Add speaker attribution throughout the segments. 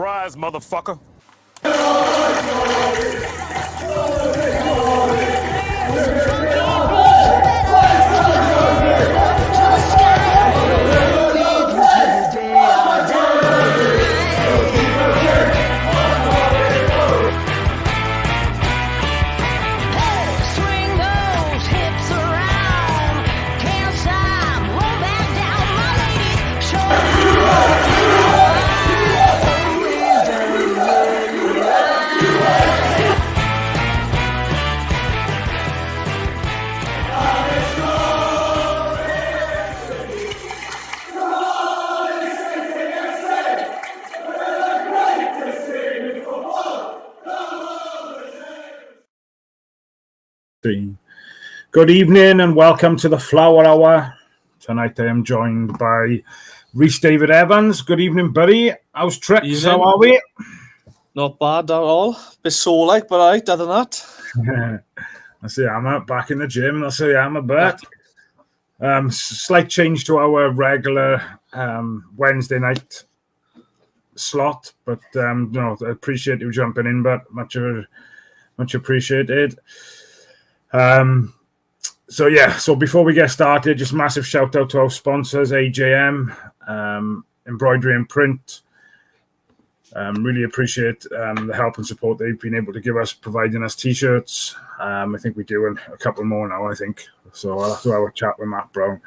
Speaker 1: Surprise, motherfucker.
Speaker 2: Good evening and welcome to the Flower Hour. Tonight I am joined by Rhys David Evans. Good evening, buddy. How's tricks?
Speaker 3: Evening.
Speaker 2: How are we?
Speaker 3: Not bad at all. Bit sore like, but alright, other than that.
Speaker 2: I see I'm back in the gym. I see I'm a bit. Slight change to our regular Wednesday night slot, but no, I appreciate you jumping in, but much appreciated. So before we get started, just massive shout out to our sponsors, AJM, Embroidery and Print. Really appreciate the help and support they've been able to give us, providing us t-shirts. I think we do a couple more now, I think. So I'll have to have a chat with Matt Brown.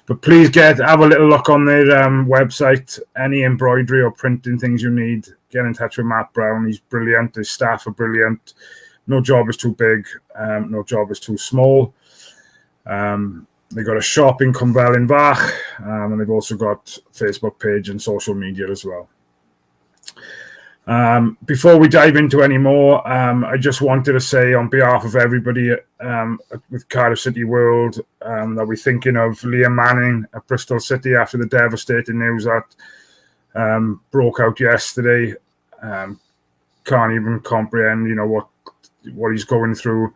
Speaker 2: But please have a little look on their website. Any embroidery or printing things you need, get in touch with Matt Brown. He's brilliant. His staff are brilliant. No job is too big. No job is too small. They've got a shop in Cwmfelinfach, and they've also got a Facebook page and social media as well. Before we dive into any more, I just wanted to say on behalf of everybody with Cardiff City World that we're thinking of Liam Manning at Bristol City after the devastating news that broke out yesterday. Can't even comprehend, what he's going through.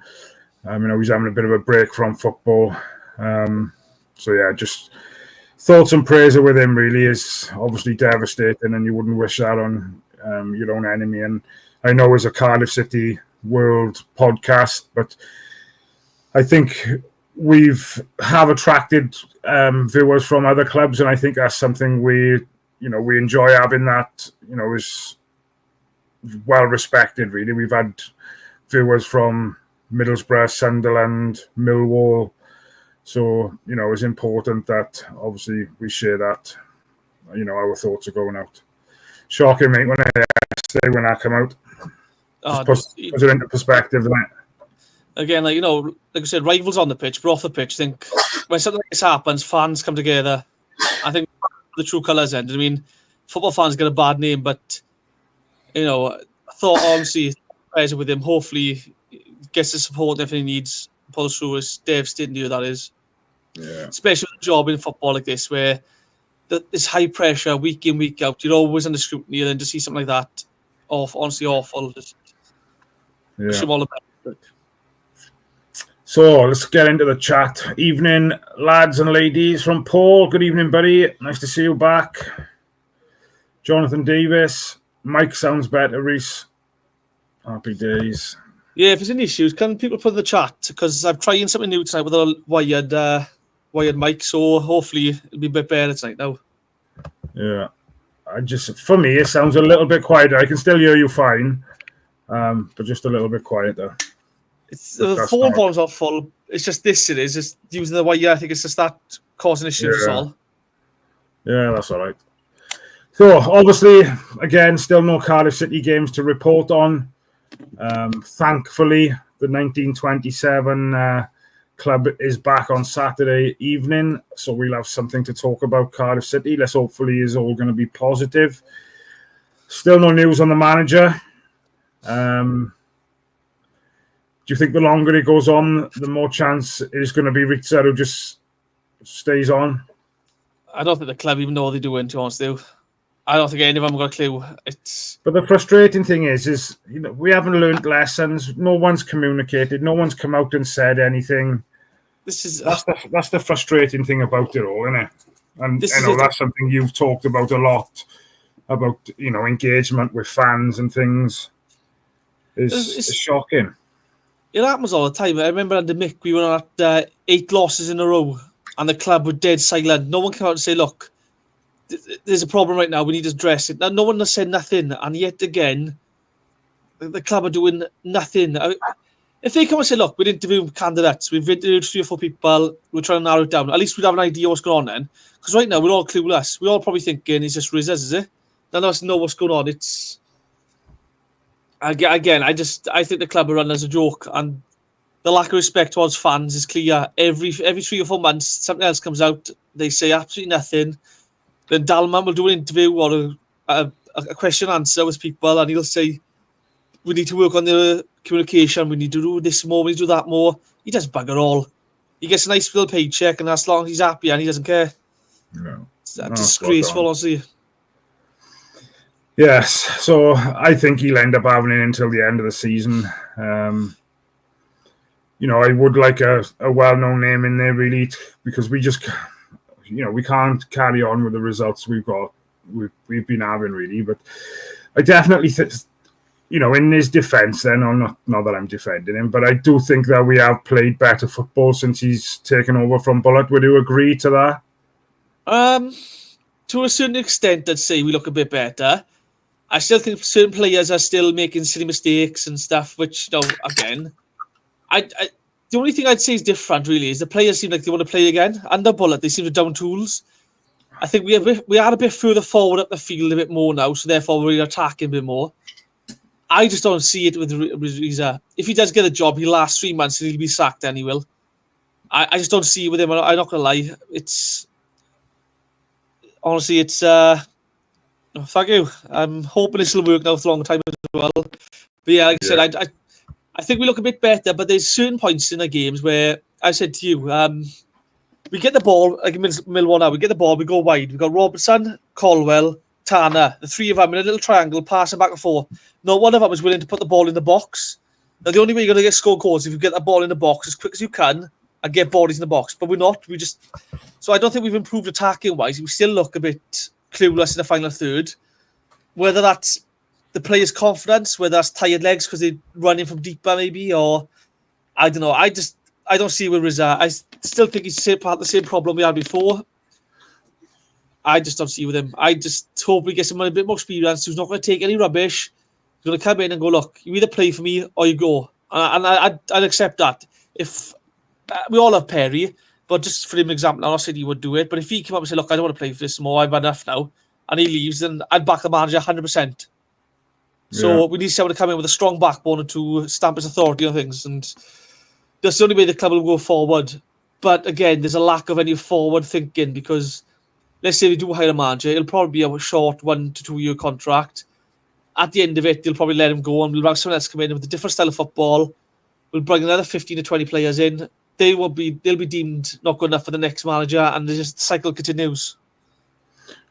Speaker 2: He's having a bit of a break from football. Just thoughts and prayers are with him. Really is obviously devastating, and you wouldn't wish that on your own enemy. And I know it's a Cardiff City World podcast, but I think we have attracted viewers from other clubs, and I think that's something we enjoy having. That is well respected. Really, we've had viewers from Middlesbrough, Sunderland, Millwall. So, it's important that obviously we share that, our thoughts are going out. Shocking, mate, when I come out. Just put it into perspective, doesn't it?
Speaker 3: Again, like I said, rivals on the pitch, but off the pitch, I think when something like this happens, fans come together. I think the true colours end. I mean, football fans get a bad name, but, I thought, honestly, prayers with him. Hopefully, he gets the support if he needs. Pulls through as devastating to that is.
Speaker 2: Yeah.
Speaker 3: Especially with a job in football like this, where there's high pressure week in, week out. You're always under scrutiny, and then to see something like that, honestly awful. Just wish him all the best.
Speaker 2: So let's get into the chat. Evening, lads and ladies. From Paul, good evening, buddy. Nice to see you back. Jonathan Davis. Mike sounds better, Rhys. Happy days.
Speaker 3: Yeah, if there's any issues, can people put in the chat? Because I'm trying something new tonight with a wired mic, so hopefully it'll be a bit better tonight now. Yeah.
Speaker 2: For me, it sounds a little bit quieter. I can still hear you fine, but just a little bit quieter.
Speaker 3: The phone volume's not full. It's just this, it is. Just using the wire, I think it's just that causing issues, that's all.
Speaker 2: Yeah, that's all right. So, obviously, again, still no Cardiff City games to report on. Thankfully, the 1927 club is back on Saturday evening, so we'll have something to talk about Cardiff City. Let's hopefully is all going to be positive. Still no news on the manager. Do you think the longer it goes on, the more chance it is going to be Ritzer who just stays on?
Speaker 3: I don't think the club even know what they're doing, to be honest with you. I don't think any of them got a clue.
Speaker 2: But the frustrating thing is we haven't learned lessons. No one's communicated. No one's come out and said anything. That's the frustrating thing about it all, isn't it? And that's something you've talked about a lot about engagement with fans and things is shocking.
Speaker 3: It happens all the time. I remember under Mick, we were at 8 losses in a row, and the club were dead silent. No one came out and say, "Look, there's a problem right now. We need to address it." Now, no one has said nothing, and yet again, the club are doing nothing. If they come and say, "Look, we've interviewed candidates, we've interviewed 3 or 4 people, we're trying to narrow it down," at least we'd have an idea what's going on then. Because right now, we're all clueless. We're all probably thinking it's just Rizzers, is it? None of us know what's going on. It's again, I think the club are run as a joke, and the lack of respect towards fans is clear. Every 3 or 4 months, something else comes out. They say absolutely nothing. Then Dalman will do an interview or a question and answer with people, and he'll say, "We need to work on the communication. We need to do this more. We need to do that more." He does bugger all. He gets a nice little paycheck, and as long as he's happy, and he doesn't care.
Speaker 2: No.
Speaker 3: It's disgraceful, honestly.
Speaker 2: Yes, so I think he'll end up having it until the end of the season. I would like a well-known name in there, really, because we just, we can't carry on with the results we've been having, really. But I definitely think, in his defence, then, not that I'm defending him, but I do think that we have played better football since he's taken over from Bullet. Would you agree to that?
Speaker 3: To a certain extent, I'd say we look a bit better. I still think certain players are still making silly mistakes and stuff, which, again, the only thing I'd say is different, really, is the players seem like they want to play again. Under Bullet, they seem to down tools. I think we are a bit further forward up the field a bit more now, so therefore we're attacking a bit more. I just don't see it with Riza. If he does get a job, he'll last 3 months and he'll be sacked, and he will. I just don't see it with him. I'm not going to lie. Honestly, thank you. I'm hoping this will work now for a long time as well. But yeah, like I said, I think we look a bit better, but there's certain points in the games where I said to you, we get the ball, like Millwall now, we get the ball, we go wide. We've got Robertson, Caldwell, Tanner, the 3 of them in a little triangle, passing back and forth. No one of them is willing to put the ball in the box. Now, the only way you're going to get scored goals is if you get the ball in the box as quick as you can and get bodies in the box. But we're not. So I don't think we've improved attacking-wise. We still look a bit clueless in the final third. Whether that's the players' confidence, whether that's tired legs because they're running from deeper maybe, or I don't know. I don't see where Rizza. I still think he's part of the same problem we had before. I just don't see with him. I just hope we get someone a bit more experience who's not going to take any rubbish. He's going to come in and go, "Look, you either play for me or you go." And I'd accept that. If we all have Perry, but just for an example, I'm not saying he would do it, but if he came up and said, "Look, I don't want to play for this more, I've had enough now," and he leaves, then I'd back the manager 100%. So we need someone to come in with a strong backbone and to stamp his authority on things, and that's the only way the club will go forward. But again, there's a lack of any forward thinking because let's say they do hire a manager, it'll probably be a short 1 to 2 year contract. At the end of it, they'll probably let him go and we'll have someone else come in with a different style of football. We'll bring another 15 to 20 players in. They'll be deemed not good enough for the next manager, and the cycle continues.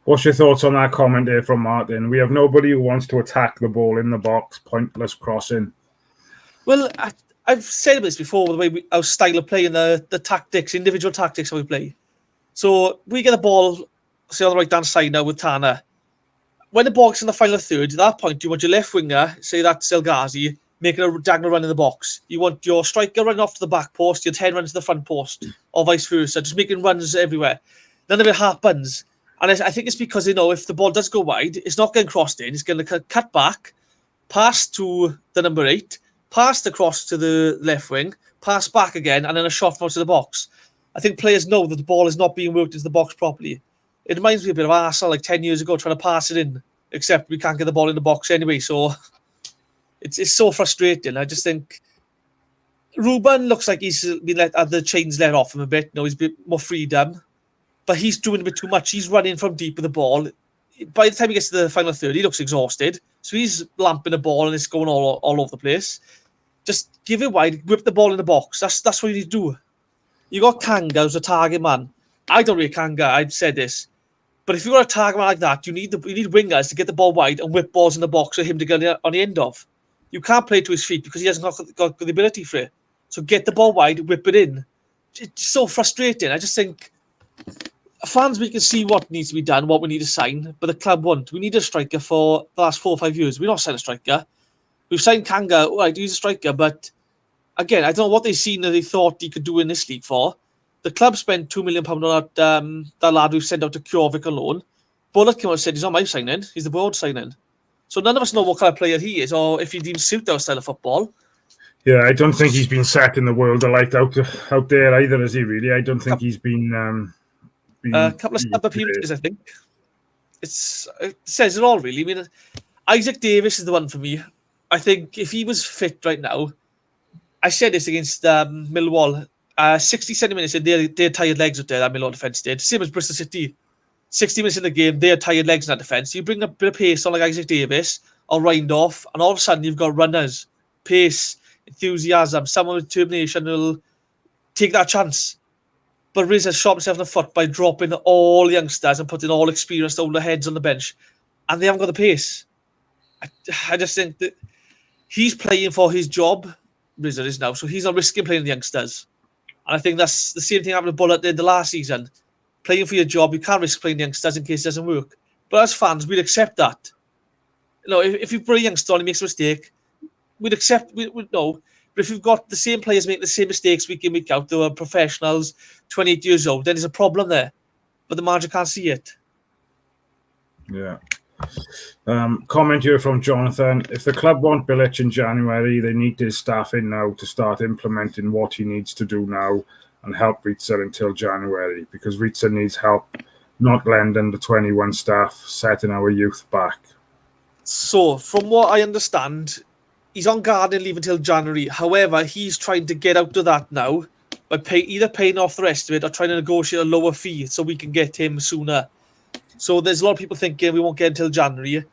Speaker 2: What's your thoughts on that comment there from Martin? We have nobody who wants to attack the ball in the box, pointless crossing.
Speaker 3: Well, I've said this before, the way our style of play and the tactics, individual tactics how we play. So we get the ball, say on the right-hand side now with Tanner. When the ball gets in the final third, at that point, you want your left winger, say that's El Ghazi, making a diagonal run in the box. You want your striker running off to the back post, your 10 runs to the front post, or vice versa, just making runs everywhere. None of it happens. And I think it's because, if the ball does go wide, it's not getting crossed in. It's going to cut back, pass to the number 8, pass across to the left wing, pass back again, and then a shot from out to the box. I think players know that the ball is not being worked into the box properly. It reminds me a bit of Arsenal, like 10 years ago, trying to pass it in, except we can't get the ball in the box anyway. So it's so frustrating. I just think Ruben looks like he's been had the chains let off him a bit. He's a bit more freedom. But he's doing a bit too much. He's running from deep with the ball. By the time he gets to the final third, he looks exhausted. So he's lamping the ball and it's going all over the place. Just give it wide, whip the ball in the box. That's what you need to do. You got Kanga who's a target man. I don't rate Kanga. I've said this. But if you've got a target man like that, you need wingers to get the ball wide and whip balls in the box for him to get on the end of. You can't play to his feet because he hasn't got the ability for it. So get the ball wide, whip it in. It's so frustrating. I just think fans, we can see what needs to be done, what we need to sign, but the club won't. We need a striker for the last 4 or 5 years. We've not signed a striker. We've signed Kanga, right, he's a striker, but again, I don't know what they've seen that they thought he could do in this league for. The club spent £2 million on that lad we've sent out to Kjorvik on loan. Bullet came out and said he's not my signing, he's the board signing. So none of us know what kind of player he is or if he even suit our style of football.
Speaker 2: Yeah, I don't think he's been set in the world of light out there either, is he really? I don't think he's been
Speaker 3: a couple of snub appearances, I think. It says it all, really. I mean, Isaac Davis is the one for me. I think if he was fit right now, I said this against Millwall, 60, 70 minutes in, they had tired legs out there, that Millwall defence did. Same as Bristol City. 60 minutes in the game, they had tired legs in that defence. You bring a bit of pace on like Isaac Davis or Rindorf, and all of a sudden you've got runners, pace, enthusiasm, someone with determination will take that chance. But Riz has shot himself in the foot by dropping all the youngsters and putting all experienced older heads on the bench, and they haven't got the pace. I just think that he's playing for his job, Riz is now, so he's not risking playing the youngsters. And I think that's the same thing happened to Bullet did the last season. Playing for your job, you can't risk playing the youngsters in case it doesn't work. But as fans, we'd accept that. You know, if you put a youngster on and he makes a mistake, we'd accept. We'd know. But if you've got the same players make the same mistakes week in, week out, they were professionals, 28 years old, then there's a problem there. But the manager can't see it.
Speaker 2: Yeah. Comment here from Jonathan. If the club want Bilic in January, they need his staff in now to start implementing what he needs to do now and help Ritzer until January, because Ritzer needs help, not lending the 21 staff, setting our youth back.
Speaker 3: So, from what I understand, he's on gardening leave until January. However, he's trying to get out of that now by either paying off the rest of it or trying to negotiate a lower fee so we can get him sooner. So there's a lot of people thinking we won't get until January.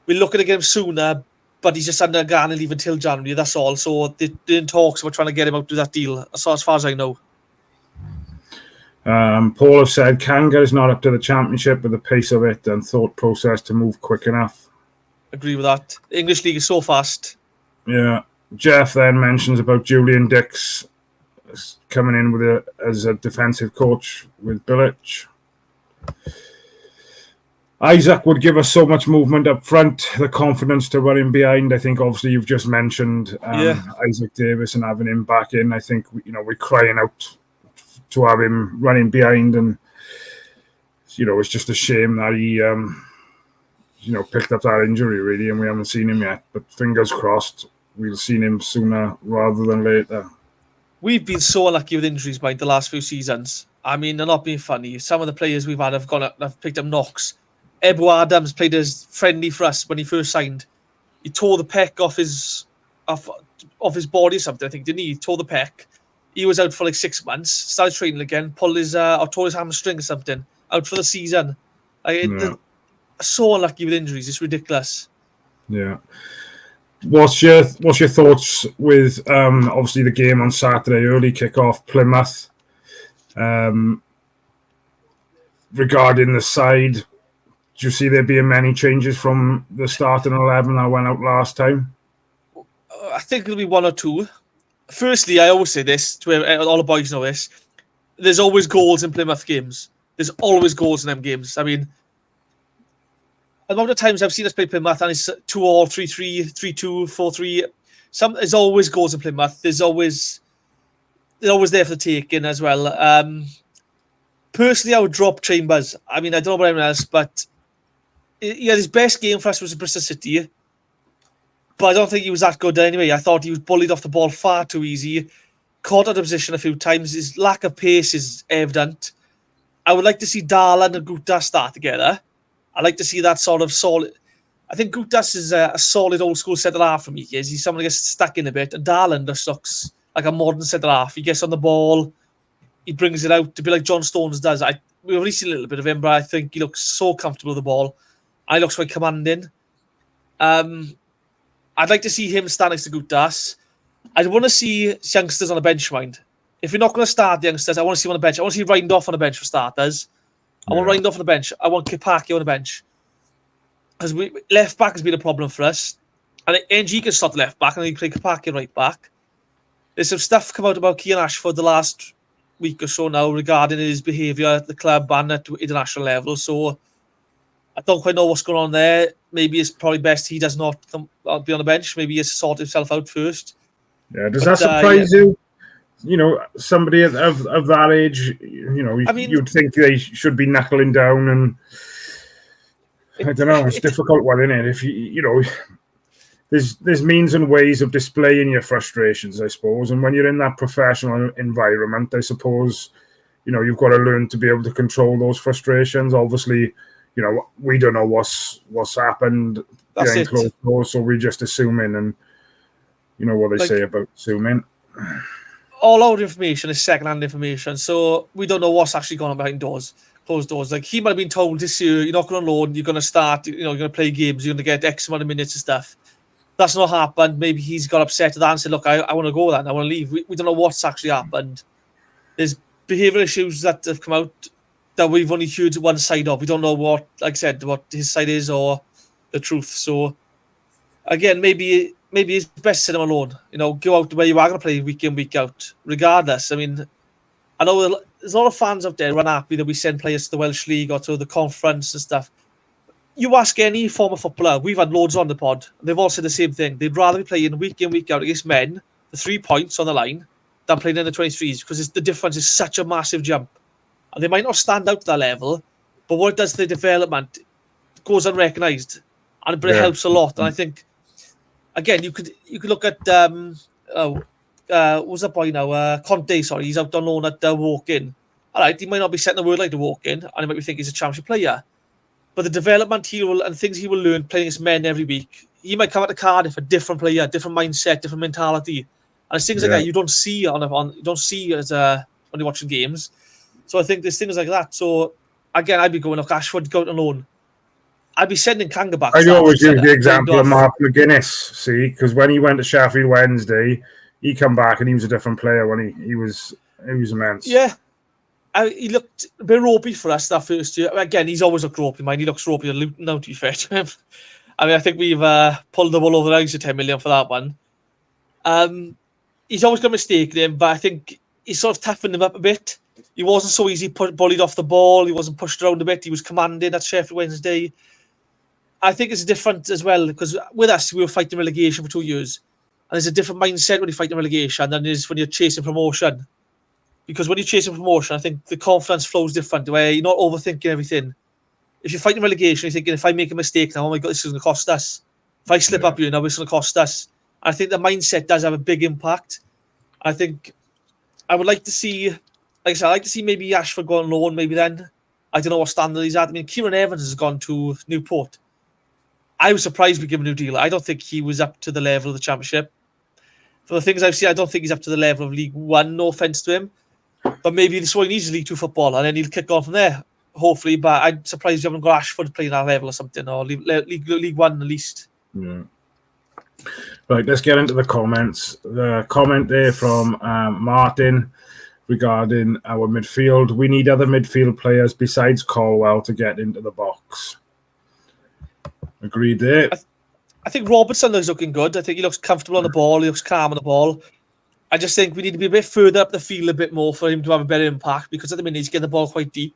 Speaker 3: We're looking to get him sooner, but he's just under gardening leave until January, that's all. So they're in talks about trying to get him out to that deal, as far as I know.
Speaker 2: Paul have said Kanga is not up to the championship with the pace of it and thought process to move quick enough.
Speaker 3: Agree with that. The English league is so fast.
Speaker 2: Yeah. Jeff then mentions about Julian Dix coming in as a defensive coach with Bilic. Isaac would give us so much movement up front, the confidence to run in behind. I think obviously you've just mentioned Isaac Davis and having him back in. I think we're crying out to have him running behind, and it's just a shame that he picked up that injury really, and we haven't seen him yet. But fingers crossed, we'll see him sooner rather than later. We've
Speaker 3: been so unlucky with injuries by the last few seasons. I mean, they're not being funny. Some of the players we've had have picked up knocks. Ebu Adams played as friendly for us when he first signed. He tore the pec off his body or something, I think, didn't he? He tore the pec. He was out for like 6 months, started training again, tore his hamstring or something, out for the season. So unlucky with injuries, it's ridiculous.
Speaker 2: Yeah. What's your thoughts with obviously the game on Saturday, early kickoff, Plymouth, regarding the side? Do you see there being many changes from the starting 11 that went out last time?
Speaker 3: I think it'll be one or two. Firstly, I always say this, to all the boys know this, there's always goals in Plymouth games. There's always goals in them games. I mean, a lot of times I've seen us play Plymouth and it's 2-2, 3-3, 3-2, 4-3. There's always goals in Plymouth. They're always there for the taking as well. Personally, I would drop Chambers. I mean, I don't know about anyone else, but his best game for us was at Bristol City. But I don't think he was that good anyway. I thought he was bullied off the ball far too easy. Caught out of position a few times. His lack of pace is evident. I would like to see Darlan and Guttas start together. I like to see that sort of solid. I think Guttas is a solid old school centre half for me. He's someone who gets stuck in a bit. And Darlan just looks like a modern centre half. He gets on the ball. He brings it out to be like John Stones does. We've already seen a little bit of him, but I think he looks so comfortable with the ball. And he looks quite commanding. I'd like to see him stand next to Guttas. I'd want to see youngsters on the bench, mind. If you're not going to start the youngsters, I want to see him on the bench. I want to see Rindorf on the bench for starters. I want Rindorf on the bench. I want Kipaki on the bench. Because left back has been a problem for us. And NG can start the left back and he play Kipaki right back. There's some stuff come out about Keane Ashford the last week or so now regarding his behaviour at the club and at international level. So I don't quite know what's going on there. Maybe it's probably best he does not be on the bench. Maybe he has to sort himself out first.
Speaker 2: Yeah, does that surprise you? You know, somebody of that age, you know, I mean, you'd think they should be knuckling down, and I don't know. It's a difficult one, isn't it? If you know, there's means and ways of displaying your frustrations, I suppose. And when you're in that professional environment, I suppose, you know, you've got to learn to be able to control those frustrations. Obviously, you know, we don't know what's happened behind closed doors, so we're just assuming, and you know what they say about assuming.
Speaker 3: All our information is second-hand information, so we don't know what's actually going on behind closed doors. Like, he might have been told this year, you're not going to loan, you're going to start, you know, you're going to play games, you're going to get X amount of minutes and stuff. That's not happened. Maybe he's got upset at that and said, look, I want to go then, I want to leave. We don't know what's actually happened. There's behavioural issues that have come out that we've only heard one side of. We don't know what, like I said, what his side is or the truth. So, again, maybe it's best to sit him alone. You know, go out where you are going to play week in, week out, regardless. I mean, I know there's a lot of fans out there who are unhappy that we send players to the Welsh League or to the conference and stuff. You ask any former footballer, we've had loads on the pod, and they've all said the same thing. They'd rather be playing week in, week out against men, the 3 points on the line, than playing in the 23s, because the difference is such a massive jump. And they might not stand out to that level, but what it does to the development goes unrecognised, but it helps a lot. And I think, again, you could look at what's that boy now? Conte, sorry, he's out on loan at Woking. All right, he might not be setting the word like to Woking, and he might be thinking he's a championship player. But the development and things he will learn playing against men every week, he might come out to Cardiff a different player, different mindset, different mentality, and it's things like that you don't see when you're watching games. So I think there's things like that. So again, I'd be going, look, Ashford, go out on loan. I'd be sending Kanga back.
Speaker 2: I always use the example of Mark McGuinness, see, because when he went to Sheffield Wednesday, he come back and he was a different player when he was immense.
Speaker 3: Yeah. He looked a bit ropey for us that first year. Again, he's always looked ropey, man. He looks ropey at Luton now, to be fair to him. I mean, I think we've pulled the wool over the eyes of 10 million for that one. He's always got a mistake in him, but I think he's sort of toughened him up a bit. He wasn't so easy bullied off the ball. He wasn't pushed around a bit. He was commanding at Sheffield Wednesday. I think it's different as well, because with us, we were fighting relegation for 2 years. And there's a different mindset when you're fighting relegation than there is when you're chasing promotion. Because when you're chasing promotion, I think the confidence flows different, where you're not overthinking everything. If you're fighting relegation, you're thinking, if I make a mistake now, oh my God, this is going to cost us. If I slip up here now, it's going to cost us. I think the mindset does have a big impact. I think I would like to see, like I said, I'd like to see maybe Ashford go on loan, maybe then. I don't know what standard he's at. I mean, Kieran Evans has gone to Newport. I was surprised we give him a new deal. I don't think he was up to the level of the Championship. For the things I've seen, I don't think he's up to the level of League One, no offence to him. But maybe this is what he needs is League Two football, and then he'll kick on from there, hopefully. But I'm surprised you haven't got Ashford playing that level or something, or League One at least.
Speaker 2: Yeah. Right, let's get into the comments. The comment there from Martin regarding our midfield. We need other midfield players besides Colwell to get into the box. Agreed there.
Speaker 3: I think Robertson looks looking good. I think he looks comfortable on the ball. He looks calm on the ball. I just think we need to be a bit further up the field a bit more for him to have a better impact, because at the minute he's getting the ball quite deep.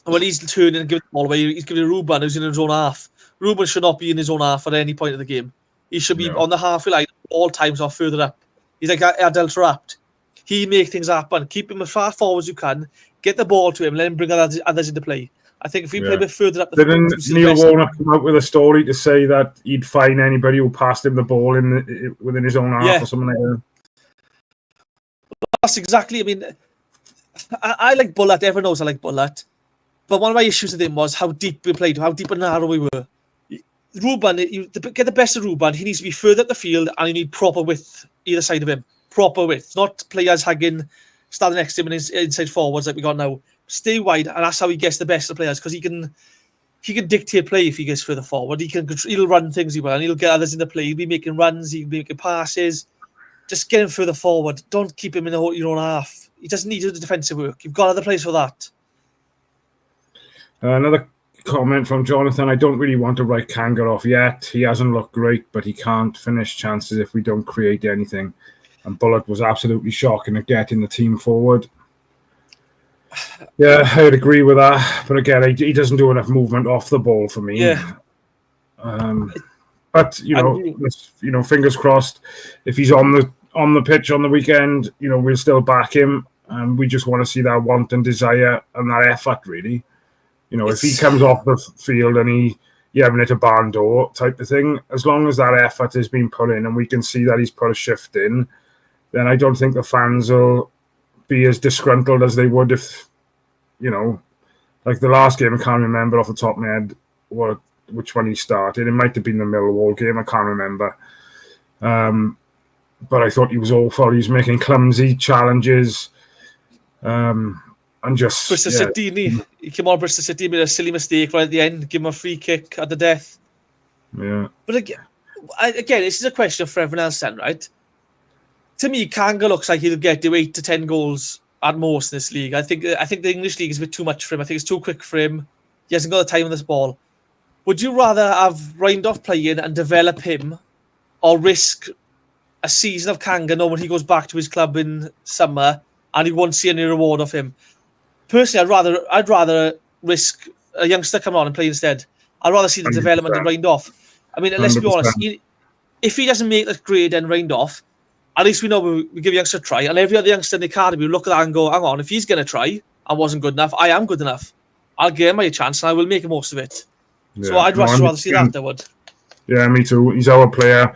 Speaker 3: And when he's turning and giving the ball away, he's giving it to Ruben, who's in his own half. Ruben should not be in his own half at any point of the game. He should be on the halfway line all times or further up. He's like Adel Trapped. He make things happen. Keep him as far forward as you can. Get the ball to him. Let him bring others into play. I think if we play a bit further up the
Speaker 2: field... Didn't Neil Warnock come out with a story to say that he'd fine anybody who passed him the ball within his own half or something like that?
Speaker 3: That's exactly... I mean, I like Bullet. Everyone knows I like Bullet. But one of my issues with him was how deep we played, how deep and narrow we were. Ruben, to get the best of Ruben, he needs to be further up the field, and you need proper width either side of him. Proper width. Not players hugging, standing next to him and inside forwards like we got now. Stay wide, and that's how he gets the best of the players, because he can dictate play if he gets further forward. He'll run things he will, and he'll get others into play. He'll be making runs, he'll be making passes. Just get him further forward. Don't keep him in your own half. He doesn't need to do the defensive work. You've got other players for that.
Speaker 2: Another comment from Jonathan. I don't really want to write Kanga off yet. He hasn't looked great, but he can't finish chances if we don't create anything. And Bullet was absolutely shocking at getting the team forward. Yeah, I'd agree with that. But again, he doesn't do enough movement off the ball for me.
Speaker 3: Yeah.
Speaker 2: But fingers crossed. If he's on the pitch on the weekend, we'll still back him. And we just want to see that want and desire and that effort, really. If he comes off the field and you haven't hit a barn door type of thing, as long as that effort has been put in and we can see that he's put a shift in, then I don't think the fans will be as disgruntled as they would if, like the last game, I can't remember off the top of my head which one he started. It might have been the Millwall game, I can't remember. But I thought he was awful. He was making clumsy challenges. And just
Speaker 3: Bristol City, he came on Bristol City, made a silly mistake right at the end, give him a free kick at the death.
Speaker 2: Yeah.
Speaker 3: But again, this is a question for everyone else then, right? To me, Kanga looks like he'll get to 8 to 10 goals at most in this league. I think the English league is a bit too much for him. I think it's too quick for him. He hasn't got the time on this ball. Would you rather have Reindorf playing and develop him, or risk a season of Kanga knowing when he goes back to his club in summer and he won't see any reward of him? Personally, I'd rather risk a youngster coming on and play instead. I'd rather see the 100%. Development of Reindorf. I mean, let's 100%. Be honest. If he doesn't make that grade and Reindorf, at least we know we give a youngster a try. And every other youngster in the academy will look at that and go, hang on, if he's going to try and wasn't good enough, I am good enough. I'll give him a chance and I will make the most of it. Yeah. So I'd rather see that, I would.
Speaker 2: Yeah, me too. He's our player.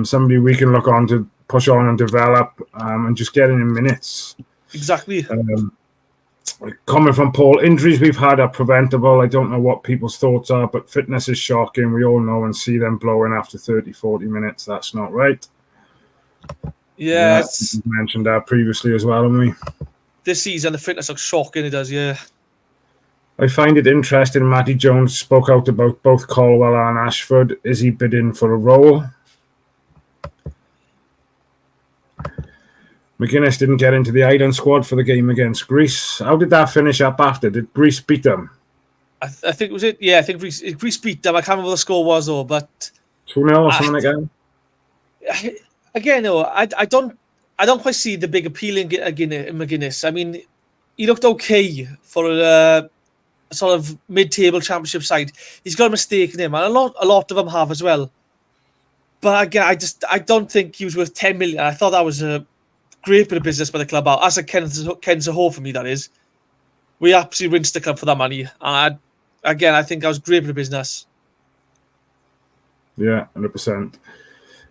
Speaker 2: Somebody we can look on to push on and develop and just get in minutes.
Speaker 3: Exactly.
Speaker 2: Coming from Paul, injuries we've had are preventable. I don't know what people's thoughts are, but fitness is shocking. We all know and see them blowing after 30, 40 minutes. That's not right.
Speaker 3: Yeah.
Speaker 2: We mentioned that previously as well, haven't we?
Speaker 3: This season, the fitness looks shocking. It does, yeah.
Speaker 2: I find it interesting. Matty Jones spoke out about both Colwell and Ashford. Is he bidding for a role? McGuinness didn't get into the Ireland squad for the game against Greece. How did that finish up after? Did Greece beat them?
Speaker 3: I think was it. Yeah, I think Greece beat them. I can't remember what the score was though, but
Speaker 2: 2-0 or something like
Speaker 3: that. Again, no, I don't quite see the big appeal in McGuinness. I mean, he looked okay for a sort of mid-table championship side. He's got a mistake in him, and a lot of them have as well. But again, I don't think he was worth 10 million. I thought that was a great bit of business by the club. As a Ken Zaho for me, that is. We absolutely rinsed the club for that money. And I think that was a great bit of business.
Speaker 2: Yeah, 100%.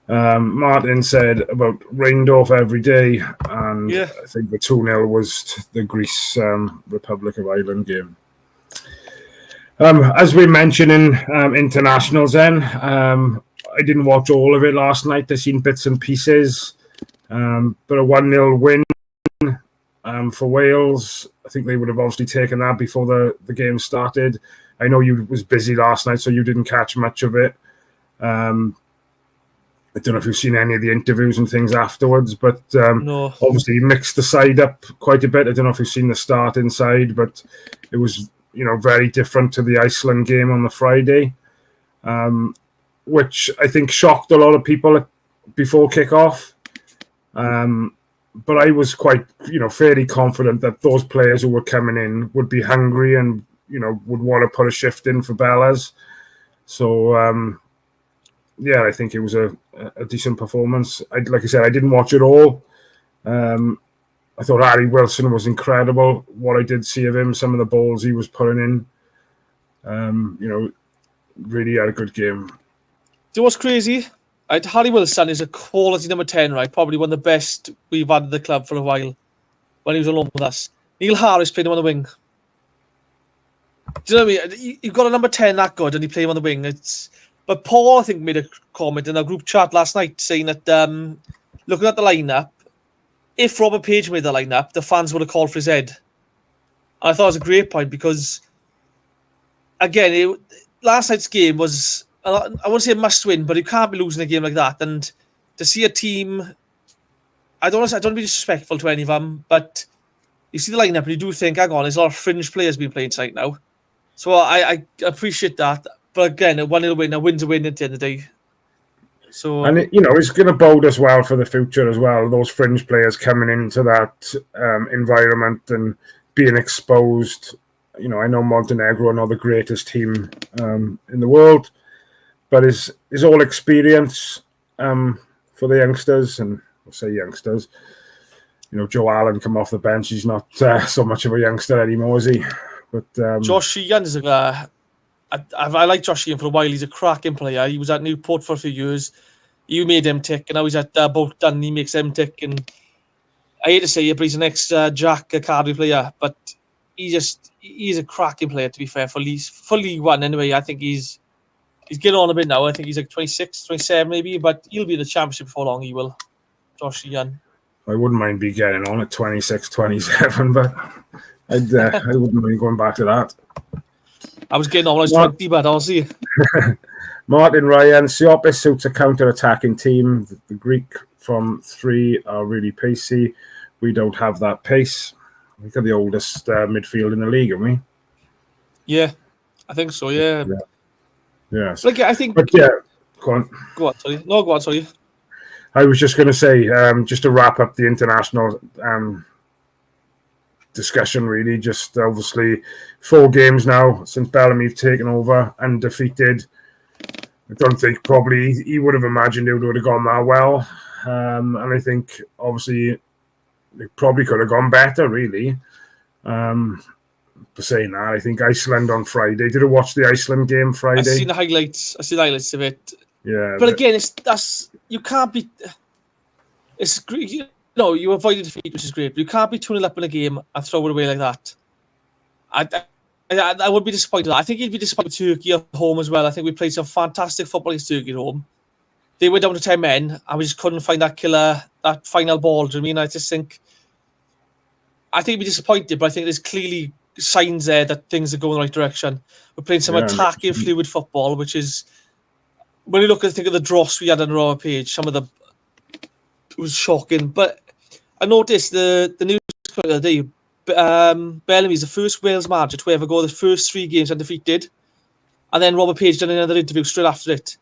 Speaker 2: Martin said about Reindorf every day, and yeah. I think the 2-0 was the Greece Republic of Ireland game. As we mentioned in internationals then, I didn't watch all of it last night. I've seen bits and pieces. But a 1-0 win for Wales. I think they would have obviously taken that before the game started. I know you was busy last night, so you didn't catch much of it. I don't know if you've seen any of the interviews and things afterwards, but
Speaker 3: no.
Speaker 2: Obviously mixed the side up quite a bit. I don't know if you've seen the start inside, but it was very different to the Iceland game on the Friday, which I think shocked a lot of people before kickoff. But I was quite, fairly confident that those players who were coming in would be hungry and, would want to put a shift in for Bellas. So, I think it was a decent performance. Like I said, I didn't watch it all. I thought Harry Wilson was incredible. What I did see of him, some of the balls he was putting in, really had a good game.
Speaker 3: Do you know what's crazy? Harry Wilson is a quality number 10, right? Probably one of the best we've had at the club for a while when he was alone with us. Neil Harris played him on the wing. Do you know what I mean? You've got a number 10 that good and you play him on the wing. But Paul, I think, made a comment in our group chat last night saying that looking at the lineup, if Robert Page made the lineup, the fans would have called for his head. And I thought it was a great point because, again, last night's game was, I won't say a must-win, but you can't be losing a game like that. And to see a team, I don't want to be disrespectful to any of them, but you see the lineup and you do think, hang on, there's a lot of fringe players being playing tonight now. So I appreciate that. But again, a 1-0 win, a win's a win at the end of the day. So,
Speaker 2: and it's going to bode us well for the future as well. Those fringe players coming into that environment and being exposed. You know, I know Montenegro are not the greatest team in the world, but his all experience for the youngsters, and I'll say youngsters. You know, Joe Allen come off the bench. He's not so much of a youngster anymore, is he? But
Speaker 3: Josh Sheehan is I like Josh Sheehan for a while. He's a cracking player. He was at Newport for a few years. You made him tick, and now he's at Bolton. He makes them tick, and I hate to say it, but he's an ex-Jack Cardiff player. But he's a cracking player, to be fair, for League One anyway. I think he's getting on a bit now. I think he's like 26, 27 maybe, but he'll be in the Championship before long, he will. Josh Sheehan.
Speaker 2: I wouldn't mind be getting on at 26, 27, but I wouldn't mind going back to that.
Speaker 3: I was getting on when I was 20, but I'll see.
Speaker 2: Martin Ryan, Siopis suits a counter-attacking team. The Greek from 3 are really pacey. We don't have that pace. We've got the oldest midfield in the league, haven't we?
Speaker 3: Yeah, I think so, yeah.
Speaker 2: Yes.
Speaker 3: Like, I think...
Speaker 2: But yeah, go on.
Speaker 3: Go on, sorry. No, go on, sorry.
Speaker 2: I was just going to say, just to wrap up the international discussion, really, just obviously 4 games now since Bellamy's taken over, undefeated. I don't think probably he would have imagined it would have gone that well. And I think, obviously, it probably could have gone better, really. For saying that, I think Iceland on Friday. Did you watch the Iceland game Friday?
Speaker 3: I've seen the highlights of it.
Speaker 2: Yeah.
Speaker 3: But again, you can't be... It's great. You know, you avoided defeat, which is great. But you can't be 2-0 up in a game and throw it away like that. I would be disappointed. I think you'd be disappointed with Turkey at home as well. I think we played some fantastic football against Turkey at home. They were down to 10 men, and we just couldn't find that final ball. Do you know what I mean? I think we'd be disappointed, but I think there's clearly signs there that things are going the right direction. We're playing some attacking, fluid football, which is, when you think of the dross we had on our page, it was shocking. But I noticed the news the other day, Bellamy's the first Wales manager to ever go the first 3 games undefeated. And then Robert Page done another interview straight after it.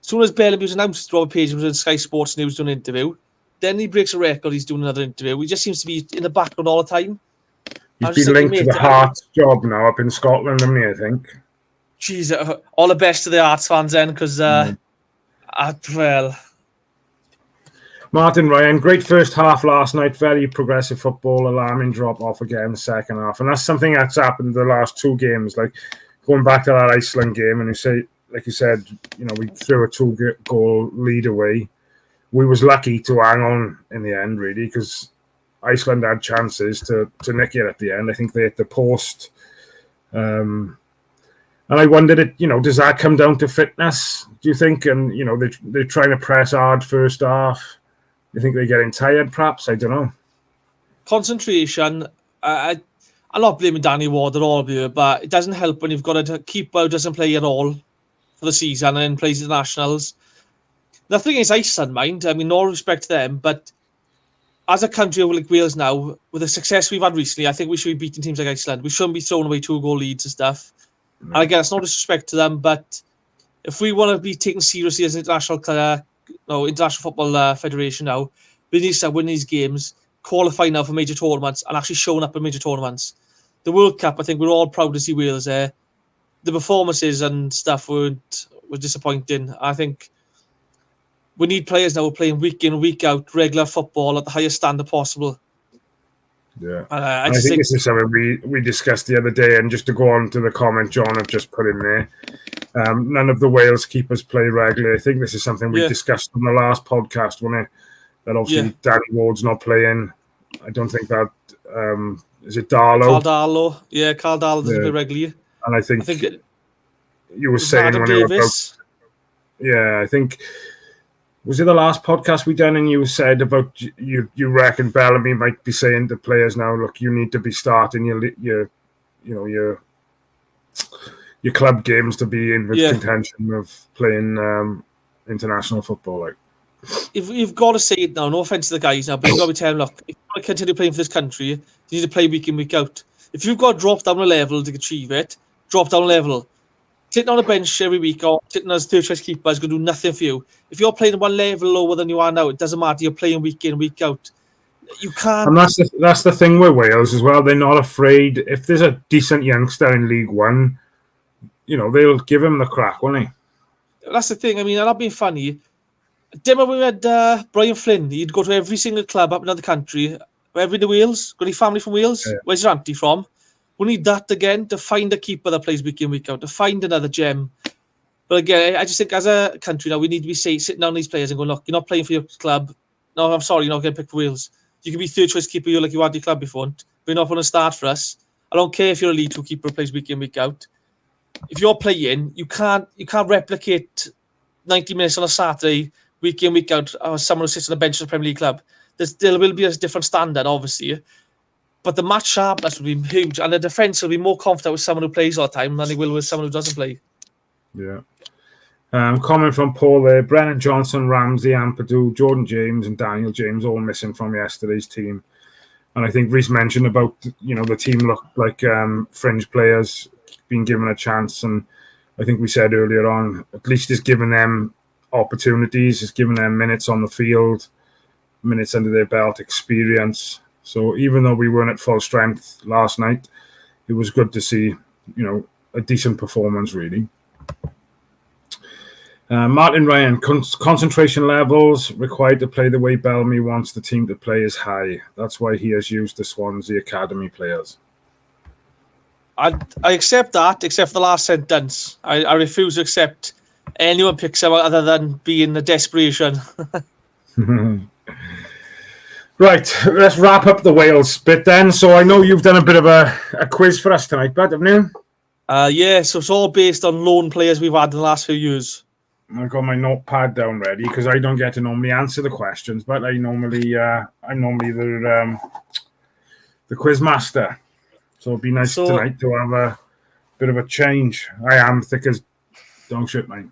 Speaker 3: As soon as Bellamy was announced, Robert Page was in Sky Sports News doing an interview. Then he breaks a record, he's doing another interview. He just seems to be in the background all the time.
Speaker 2: He's been linked to the Hearts job now up in Scotland, hasn't he, I think?
Speaker 3: Jeez, all the best to the Hearts fans then, because, well...
Speaker 2: Martin Ryan, great first half last night, very progressive football, alarming drop off again in the second half. And that's something that's happened the last 2 games, like going back to that Iceland game, and like you said, you know, we threw a 2-goal lead away. We was lucky to hang on in the end, really, because Iceland had chances to nick it at the end. I think they hit the post. And I wondered, does that come down to fitness, do you think? And, they're trying to press hard first half. You think they're getting tired, perhaps? I don't know.
Speaker 3: Concentration. I'm not blaming Danny Ward at all here, but it doesn't help when you've got a keeper who doesn't play at all for the season and then plays the nationals. The thing is, Iceland, mind. I mean, no respect to them, but as a country like Wales now, with the success we've had recently, I think we should be beating teams like Iceland. We shouldn't be throwing away 2-goal leads and stuff. No. And again, it's no disrespect to them, but if we want to be taken seriously as an international football federation now, we need to start winning these games, qualifying now for major tournaments, and actually showing up in major tournaments. The World Cup, I think we're all proud to see Wales there. The performances and stuff were disappointing. I think we need players now who are playing week in, week out, regular football at the highest standard possible.
Speaker 2: Yeah. I think this is something we discussed the other day, and just to go on to the comment John have just put in there, none of the Wales keepers play regularly. I think this is something we discussed on the last podcast, wasn't it? That obviously Danny Ward's not playing. I don't think that... is it Darlow?
Speaker 3: Carl Darlow doesn't play regularly.
Speaker 2: And I think you were saying when you were about... Yeah, I think... Was it the last podcast we done, and you said about you reckon Bellamy might be saying to players now, look, you need to be starting your club games to be in with contention of playing international football. Like,
Speaker 3: if you've got to say it now, no offense to the guys now, but you've got to be telling them, look, if you want to continue playing for this country, you need to play week in, week out. If you've got to drop down a level to achieve it, drop down a level. Sitting on a bench every week or sitting as third choice keeper is going to do nothing for you. If you're playing one level lower than you are now, it doesn't matter. You're playing week in, week out. You can't.
Speaker 2: And that's the thing with Wales as well. They're not afraid. If there's a decent youngster in League One, they'll give him the crack, won't they?
Speaker 3: That's the thing. I mean, I'm not being funny. Remember we had Brian Flynn. He'd go to every single club up in the country. Every in Wales. Got any family from Wales?
Speaker 2: Yeah.
Speaker 3: Where's your auntie from? We need that again to find a keeper that plays week in, week out, to find another gem. But again, I just think as a country now, we need to be sitting down these players and go, look, you're not playing for your club. No, I'm sorry, you're not getting picked for Wales. You can be third choice keeper like you had your club before, but you're not going to start for us. I don't care if you're a League Two keeper who plays week in, week out. If you're playing, you can't replicate 90 minutes on a Saturday, week in, week out, as someone who sits on the bench of the Premier League club. There will be a different standard, obviously. But the match sharpness will be huge, and the defence will be more confident with someone who plays all the time than they will with someone who doesn't play.
Speaker 2: Yeah. Comment from Paul there. Brennan Johnson, Ramsey, Ampadu, Jordan James, and Daniel James all missing from yesterday's team. And I think Reece mentioned about, the team looked like fringe players being given a chance. And I think we said earlier on, at least it's given them opportunities, it's given them minutes on the field, minutes under their belt, experience. So even though we weren't at full strength last night, it was good to see, a decent performance, really. Martin Ryan, concentration levels required to play the way Bellamy wants the team to play is high. That's why he has used the Swansea Academy players.
Speaker 3: I accept that, except for the last sentence. I refuse to accept anyone picks him other than being a desperation.
Speaker 2: Right, let's wrap up the Wales bit then. So I know you've done a bit of a quiz for us tonight, Bud, haven't you?
Speaker 3: Yeah, so it's all based on loan players we've had in the last few years.
Speaker 2: I've got my notepad down ready because I don't get to normally answer the questions, but I'm normally the quiz master. So it'd be nice tonight to have a bit of a change. I am thick as dog shit, mate.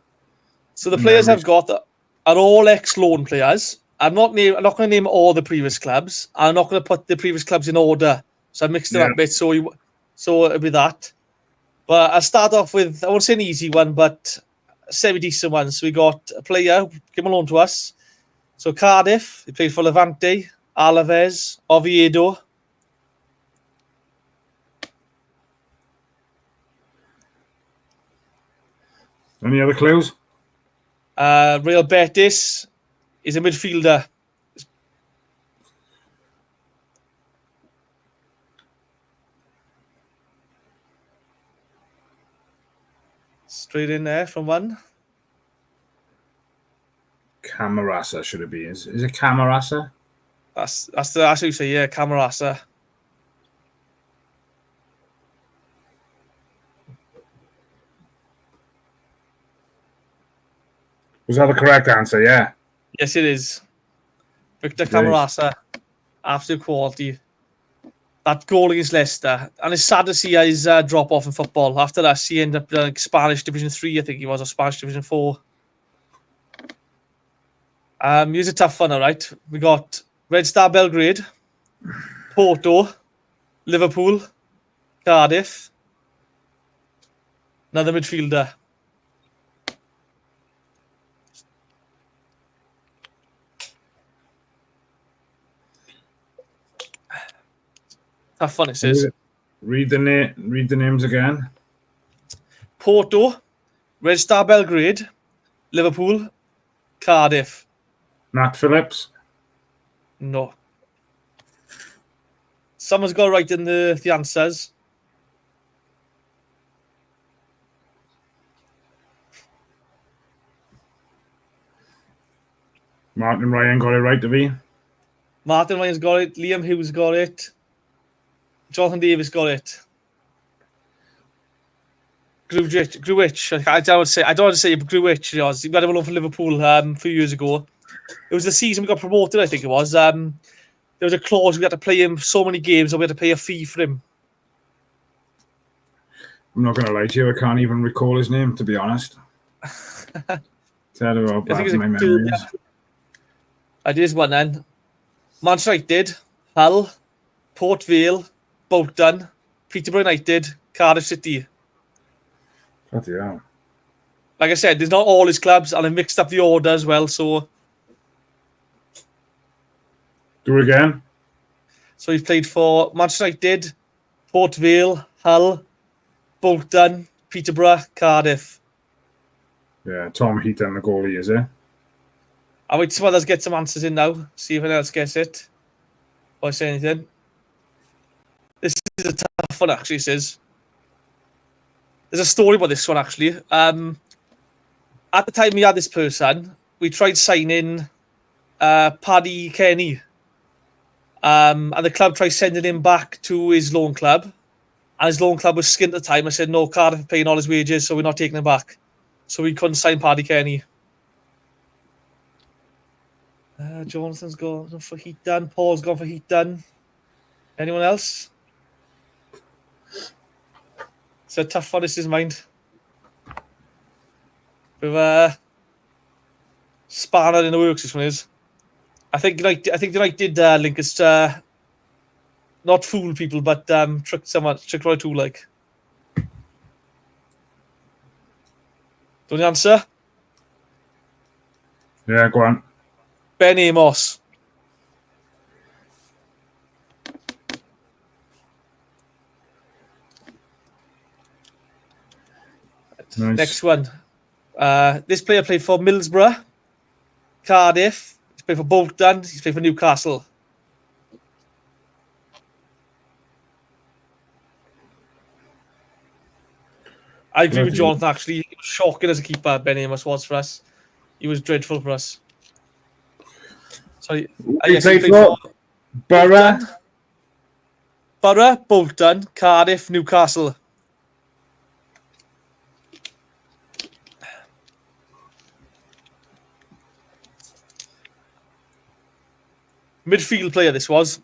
Speaker 3: So the players I've got are all ex-loan players. I'm not going to name all the previous clubs. I'm not going to put the previous clubs in order. So I mixed it up a bit. So it'll be that. But I'll start off with, I won't say an easy one, but a semi-decent one. So we got a player who came along to us. So Cardiff, he played for Levante, Alaves, Oviedo.
Speaker 2: Any other clues?
Speaker 3: Real Betis is a midfielder. Straight in there from one.
Speaker 2: Camarasa should it be? Is it Camarasa?
Speaker 3: That's how you say, yeah, Camarasa.
Speaker 2: Was that the correct answer? Yeah.
Speaker 3: Yes, it is. Victor Camarasa, absolute quality. That goal against Leicester, and it's sad to see his drop off in football. After that, he ended up in Spanish Division 3, I think he was, or Spanish Division 4. Here's a tough one, all right. We got Red Star Belgrade, Porto, Liverpool, Cardiff. Another midfielder. Tough one it is.
Speaker 2: Read the names again.
Speaker 3: Porto, Red Star Belgrade, Liverpool, Cardiff.
Speaker 2: Nat Phillips.
Speaker 3: No. Someone's got right in the answers.
Speaker 2: Martin Ryan got it right, did he?
Speaker 3: Martin Ryan's got it. Liam Hughes got it. Jonathan Davis got it. Grujic. I don't want to say Grujic. He got him along for Liverpool a few years ago. It was the season we got promoted, I think it was. There was a clause we had to play him so many games, and we had to pay a fee for him.
Speaker 2: I'm not going to lie to you. I can't even recall his name, to be honest. Tell you how bad my memory is.
Speaker 3: I did one then. Manchester United, Hull, Port Vale, Bolton, Peterborough United, Cardiff City.
Speaker 2: Bloody hell.
Speaker 3: Like I said, there's not all his clubs, and I mixed up the order as well, so...
Speaker 2: Do it again.
Speaker 3: So he's played for Manchester United, Port Vale, Hull, Bolton, Peterborough, Cardiff.
Speaker 2: Yeah, Tom Heaton, the goalie, is it?
Speaker 3: I'll wait till some others get some answers in now. See if anyone else gets it. Or I say anything. This is a tough one, actually, it says. There's a story about this one, actually. At the time we had this person, we tried signing Paddy Kenny. And the club tried sending him back to his loan club. And his loan club was skint at the time. I said, no, Cardiff are paying all his wages, so we're not taking him back. So we couldn't sign Paddy Kenny. Jonathan's gone for Heaton. Paul's gone for Heaton. Anyone else? It's a tough one, this is mine. With spanner in the works, this one is. I think United did link us to not fool people, but trick right to like. Do you want the answer?
Speaker 2: Yeah, go on.
Speaker 3: Ben Amos.
Speaker 2: Nice.
Speaker 3: Next one. This player played for Middlesbrough, Cardiff. He's played for Bolton. He's played for Newcastle. I agree with Jonathan, actually. He was shocking as a keeper, Ben Amos was for us. He was dreadful for us. Sorry.
Speaker 2: He played for Borough.
Speaker 3: Borough, Bolton, Cardiff, Newcastle. Midfield player this was.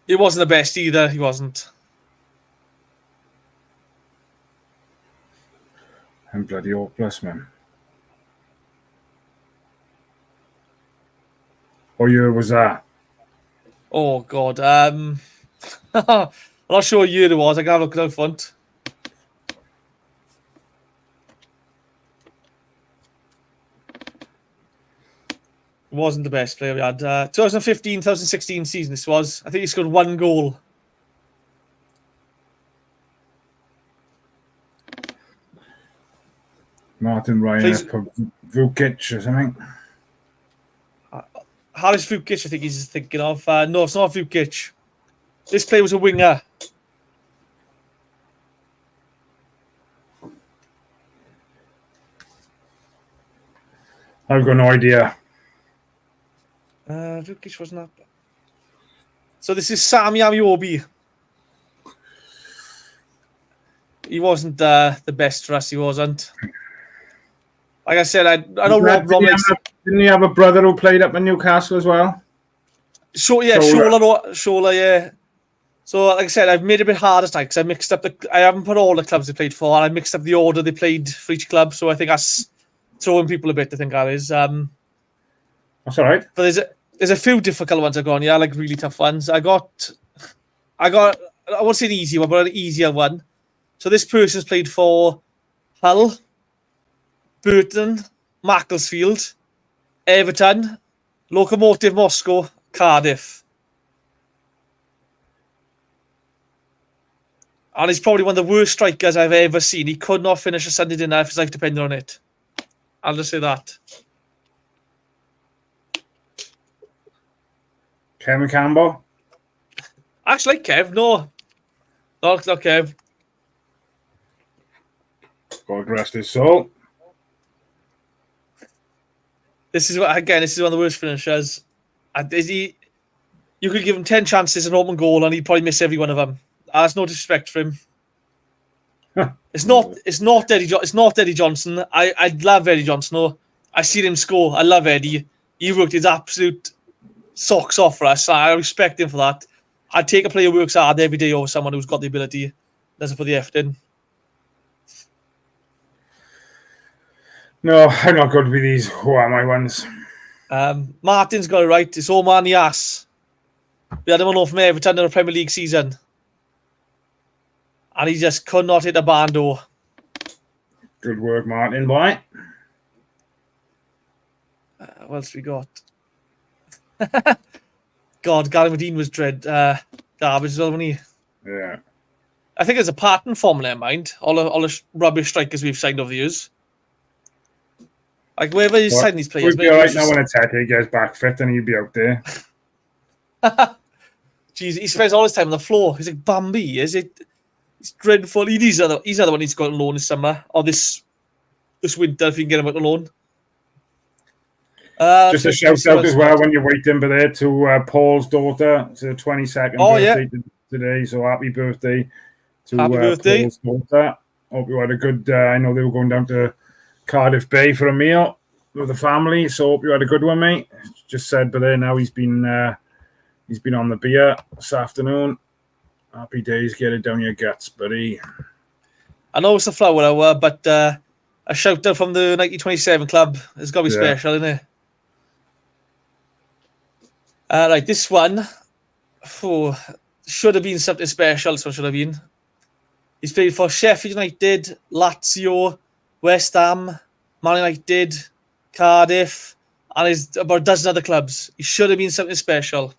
Speaker 3: He wasn't the best either. He wasn't.
Speaker 2: I'm bloody hopeless, man. What year was that?
Speaker 3: Oh, God. I'm not sure what year it was. I can't look it up front. Wasn't the best player we had. 2015-2016 season this was. I think he scored 1 goal.
Speaker 2: Martin Ryan, Vukic or something.
Speaker 3: Harris Vukic, I think he's thinking of. No, it's not Vukic. This player was a winger.
Speaker 2: I've got no idea.
Speaker 3: Vukic wasn't that. So this is Sami Amiobi. He wasn't the best for us. He wasn't. Like I said, I know Rob likes.
Speaker 2: Didn't he have a brother who played up in Newcastle as well?
Speaker 3: Shola, yeah. So, like I said, I've made it a bit harder tonight because I mixed up I haven't put all the clubs they played for, and I mixed up the order they played for each club. So I think that's throwing people a bit. I think that is.
Speaker 2: That's all right.
Speaker 3: But there's a few difficult ones I've gone. Yeah, like really tough ones. I got. I won't say an easy one, but an easier one. So this person's played for Hull, Burton, Macclesfield, Everton, Lokomotiv Moscow, Cardiff. And he's probably one of the worst strikers I've ever seen. He could not finish a Sunday dinner if his life depended on it. I'll just say that.
Speaker 2: Kevin Campbell?
Speaker 3: Actually, Kev, no. Not Kev.
Speaker 2: God rest his soul.
Speaker 3: This is one of the worst finishers. You could give him 10 chances an open goal and he'd probably miss every one of them. That's no disrespect for him. It's not Eddie Johnson. I love Eddie Johnson. No. I see him score. I love Eddie. He worked his absolute socks off for us. I respect him for that. I'd take a player who works hard every day over someone who's got the ability. Doesn't put the effort in.
Speaker 2: No, I'm not good with these. Who are my ones?
Speaker 3: Martin's got it right. It's Omar Nias. We had him on from Everton in a Premier League season. And he just could not hit a barn door.
Speaker 2: Good work, Martin. Why?
Speaker 3: What else we got? God, Gary Medine was garbage as well, wasn't he?
Speaker 2: Yeah.
Speaker 3: I think there's a pattern formula in mind. All the rubbish strikers we've signed over the years. Like, wherever you sign these players...
Speaker 2: We'll be all right now when Atete gets back fit and he'll be out there.
Speaker 3: Jeez, he spends all his time on the floor. He's like, Bambi, is it? It's dreadful. He's the one he's got on loan this summer. Or this winter, if you can get him out on loan.
Speaker 2: Just a shout out as well when you're waiting for there to Paul's daughter. It's her 22nd birthday today, so happy birthday to Paul's daughter. Hope you had a good. I know they were going down to Cardiff Bay for a meal with the family, so hope you had a good one, mate. Just said, but there now he's been on the beer this afternoon. Happy days, get it down your guts, buddy.
Speaker 3: I know it's the Flower Hour, but a shout out from the 1927 club has got to be special, isn't it? Right, this one should have been something special. This one should have been. He's played for Sheffield United, Lazio, West Ham, Man United, Cardiff, and there's about a dozen other clubs. He should have been something special.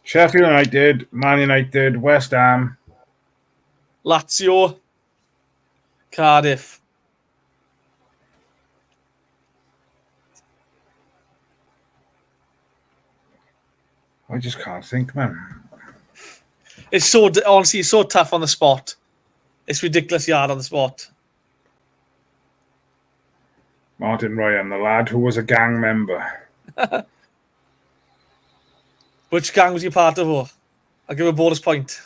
Speaker 2: Sheffield United, Man United, West Ham,
Speaker 3: Lazio, Cardiff.
Speaker 2: I just can't think, man.
Speaker 3: It's honestly, it's so tough on the spot. It's ridiculously hard on the spot.
Speaker 2: Martin Ryan, the lad who was a gang member.
Speaker 3: Which gang was you part of? I'll give a bonus point.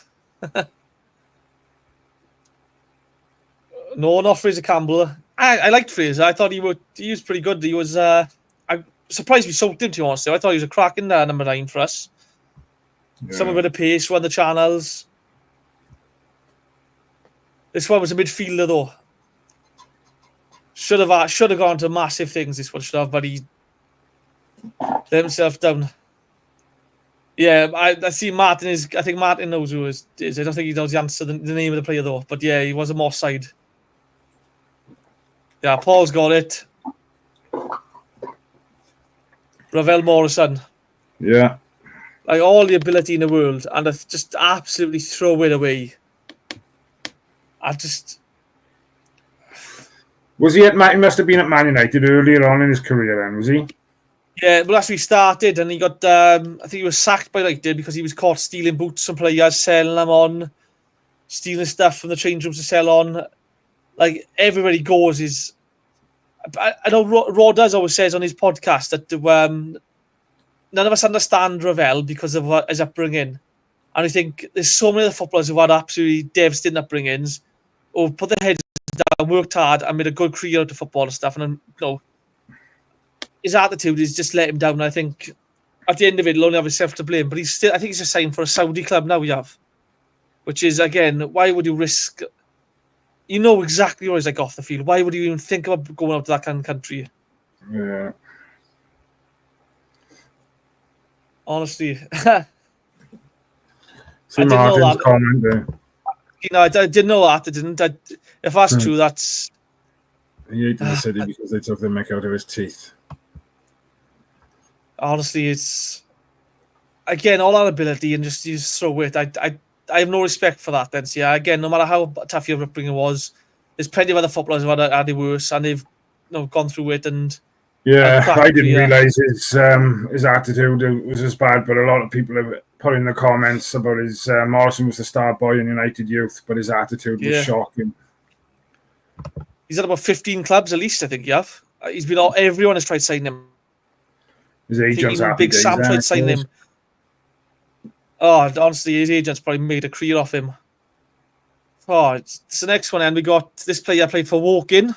Speaker 3: No, not Fraser Campbell. I liked Fraser. I thought he was pretty good. He was. I'm surprised we sold him, to be honest. I thought he was a cracking number 9 for us. Yeah. Some bit of pace, run the channels. This one was a midfielder, though. Should have gone to massive things. This one should have, but he let himself down. Yeah, I see Martin is. I think Martin knows who it is. I don't think he knows the answer, the name of the player though. But yeah, he was a Moss side. Yeah, Paul's got it. Ravel Morrison.
Speaker 2: Yeah.
Speaker 3: Like all the ability in the world, and I just absolutely throw it away.
Speaker 2: Was he at Man? He must have been at Man United earlier on in his career, then, was he?
Speaker 3: Yeah, well, that's where he started, and he got. I think he was sacked by United because he was caught stealing boots from players, selling them on, stealing stuff from the change rooms to sell on. Like everybody goes is. I know Rod does always says on his podcast that none of us understand Ravel because of his upbringing, and I think there's so many other footballers who've had absolutely devastating upbringings, or put their heads down, worked hard, and made a good career out of football and stuff, and his attitude is just let him down. I think at the end of it, he'll only have himself to blame. But I think he's just signed for a Saudi club now. We have, which is again, why would you risk? You know exactly what he's like off the field. Why would you even think about going out to that kind of country?
Speaker 2: Yeah.
Speaker 3: Honestly,
Speaker 2: See Martin's comment there.
Speaker 3: I didn't know that. I didn't. If that's true, that's.
Speaker 2: He hated the city because they took the mick out of his teeth.
Speaker 3: Honestly, it's again all our ability and just you throw it. I have no respect for that. Then, so yeah, again, no matter how tough your upbringing was, there's plenty of other footballers who had it worse, and they've gone through it. And
Speaker 2: yeah, I didn't realise his attitude was as bad, but a lot of people have put in the comments about his Morrison was the star boy in United youth, but his attitude was shocking.
Speaker 3: He's had about 15 clubs at least, I think. He's been everyone has tried signing him.
Speaker 2: His agent's
Speaker 3: Big Sam tried signing him. Oh, honestly, his agent's probably made a career off him. Oh, it's the next one, and we got this player played for Woking,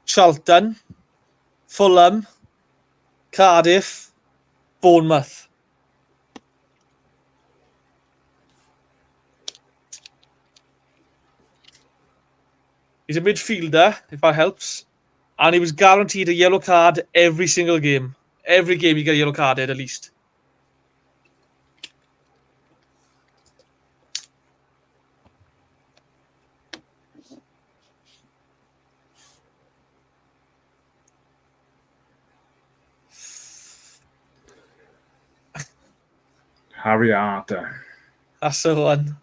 Speaker 3: Charlton, Fulham, Cardiff, Bournemouth. He's a midfielder, if that helps. And he was guaranteed a yellow card every single game. Every game you get a yellow card at least.
Speaker 2: Harry Arter.
Speaker 3: That's the one.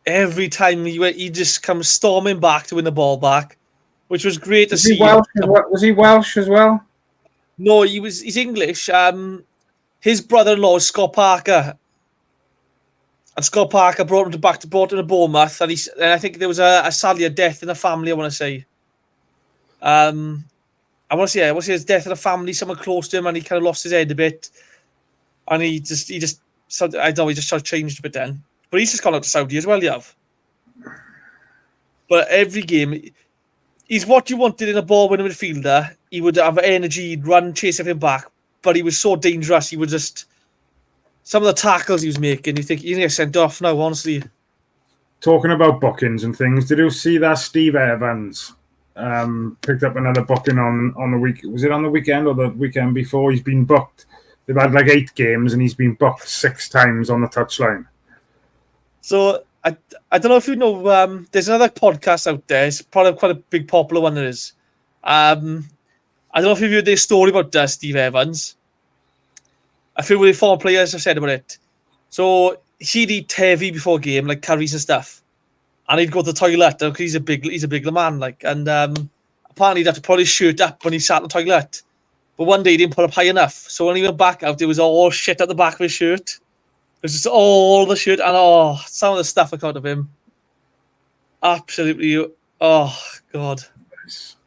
Speaker 3: Every time he just comes storming back to win the ball back, which was great to see.
Speaker 2: Was he Welsh as well?
Speaker 3: No, he's English. His brother-in-law is Scott Parker. And Scott Parker brought him to Bournemouth, and I think there was sadly a death in the family. I want to say, I want to say his death in the family. Someone close to him, and he kind of lost his head a bit, and he just I don't know, he just sort of changed a bit then. But he's just gone out to Saudi as well. You have, but every game, he's what you wanted in a ball-winning midfielder. He would have energy, he'd run, chase everything back, but he was so dangerous. He would just. Some of the tackles he was making, you think he's going to get sent off now, honestly.
Speaker 2: Talking about bookings and things, did you see that Steve Evans picked up another booking on the week? Was it on the weekend or the weekend before? He's been booked. They've had like 8 games and he's been booked 6 times on the touchline.
Speaker 3: So I don't know if you know, there's another podcast out there. It's probably quite a big popular one it is. I don't know if you've heard this story about Steve Evans. A few of the former players have said about it. So he'd eat heavy before game, like curries and stuff, and he'd go to the toilet because he's a big man, like. And apparently he'd have to pull his shirt up when he sat in the toilet. But one day he didn't put up high enough, so when he went back out, it was all shit at the back of his shirt. It was just all the shirt, and some of the stuff that came out of him, absolutely. Oh God.
Speaker 2: Nice.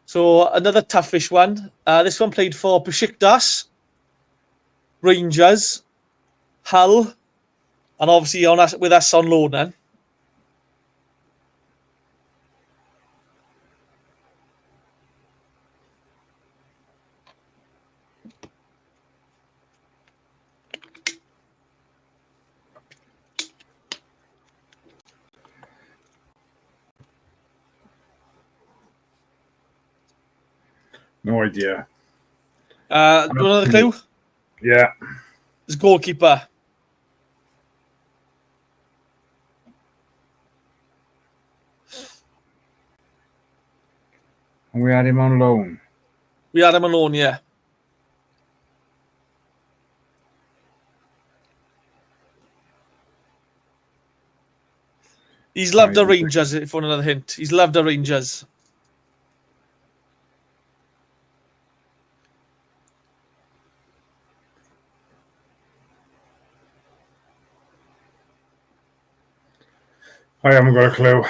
Speaker 3: So another toughish one. This one played for Besiktas, Rangers, Hull, and obviously with us on loan then.
Speaker 2: No idea.
Speaker 3: Another clue?
Speaker 2: Yeah.
Speaker 3: It's goalkeeper.
Speaker 2: And we had him on loan.
Speaker 3: We had him on loan, yeah. He's loved the Rangers, if you want another hint. He's loved the Rangers.
Speaker 2: I haven't got a clue.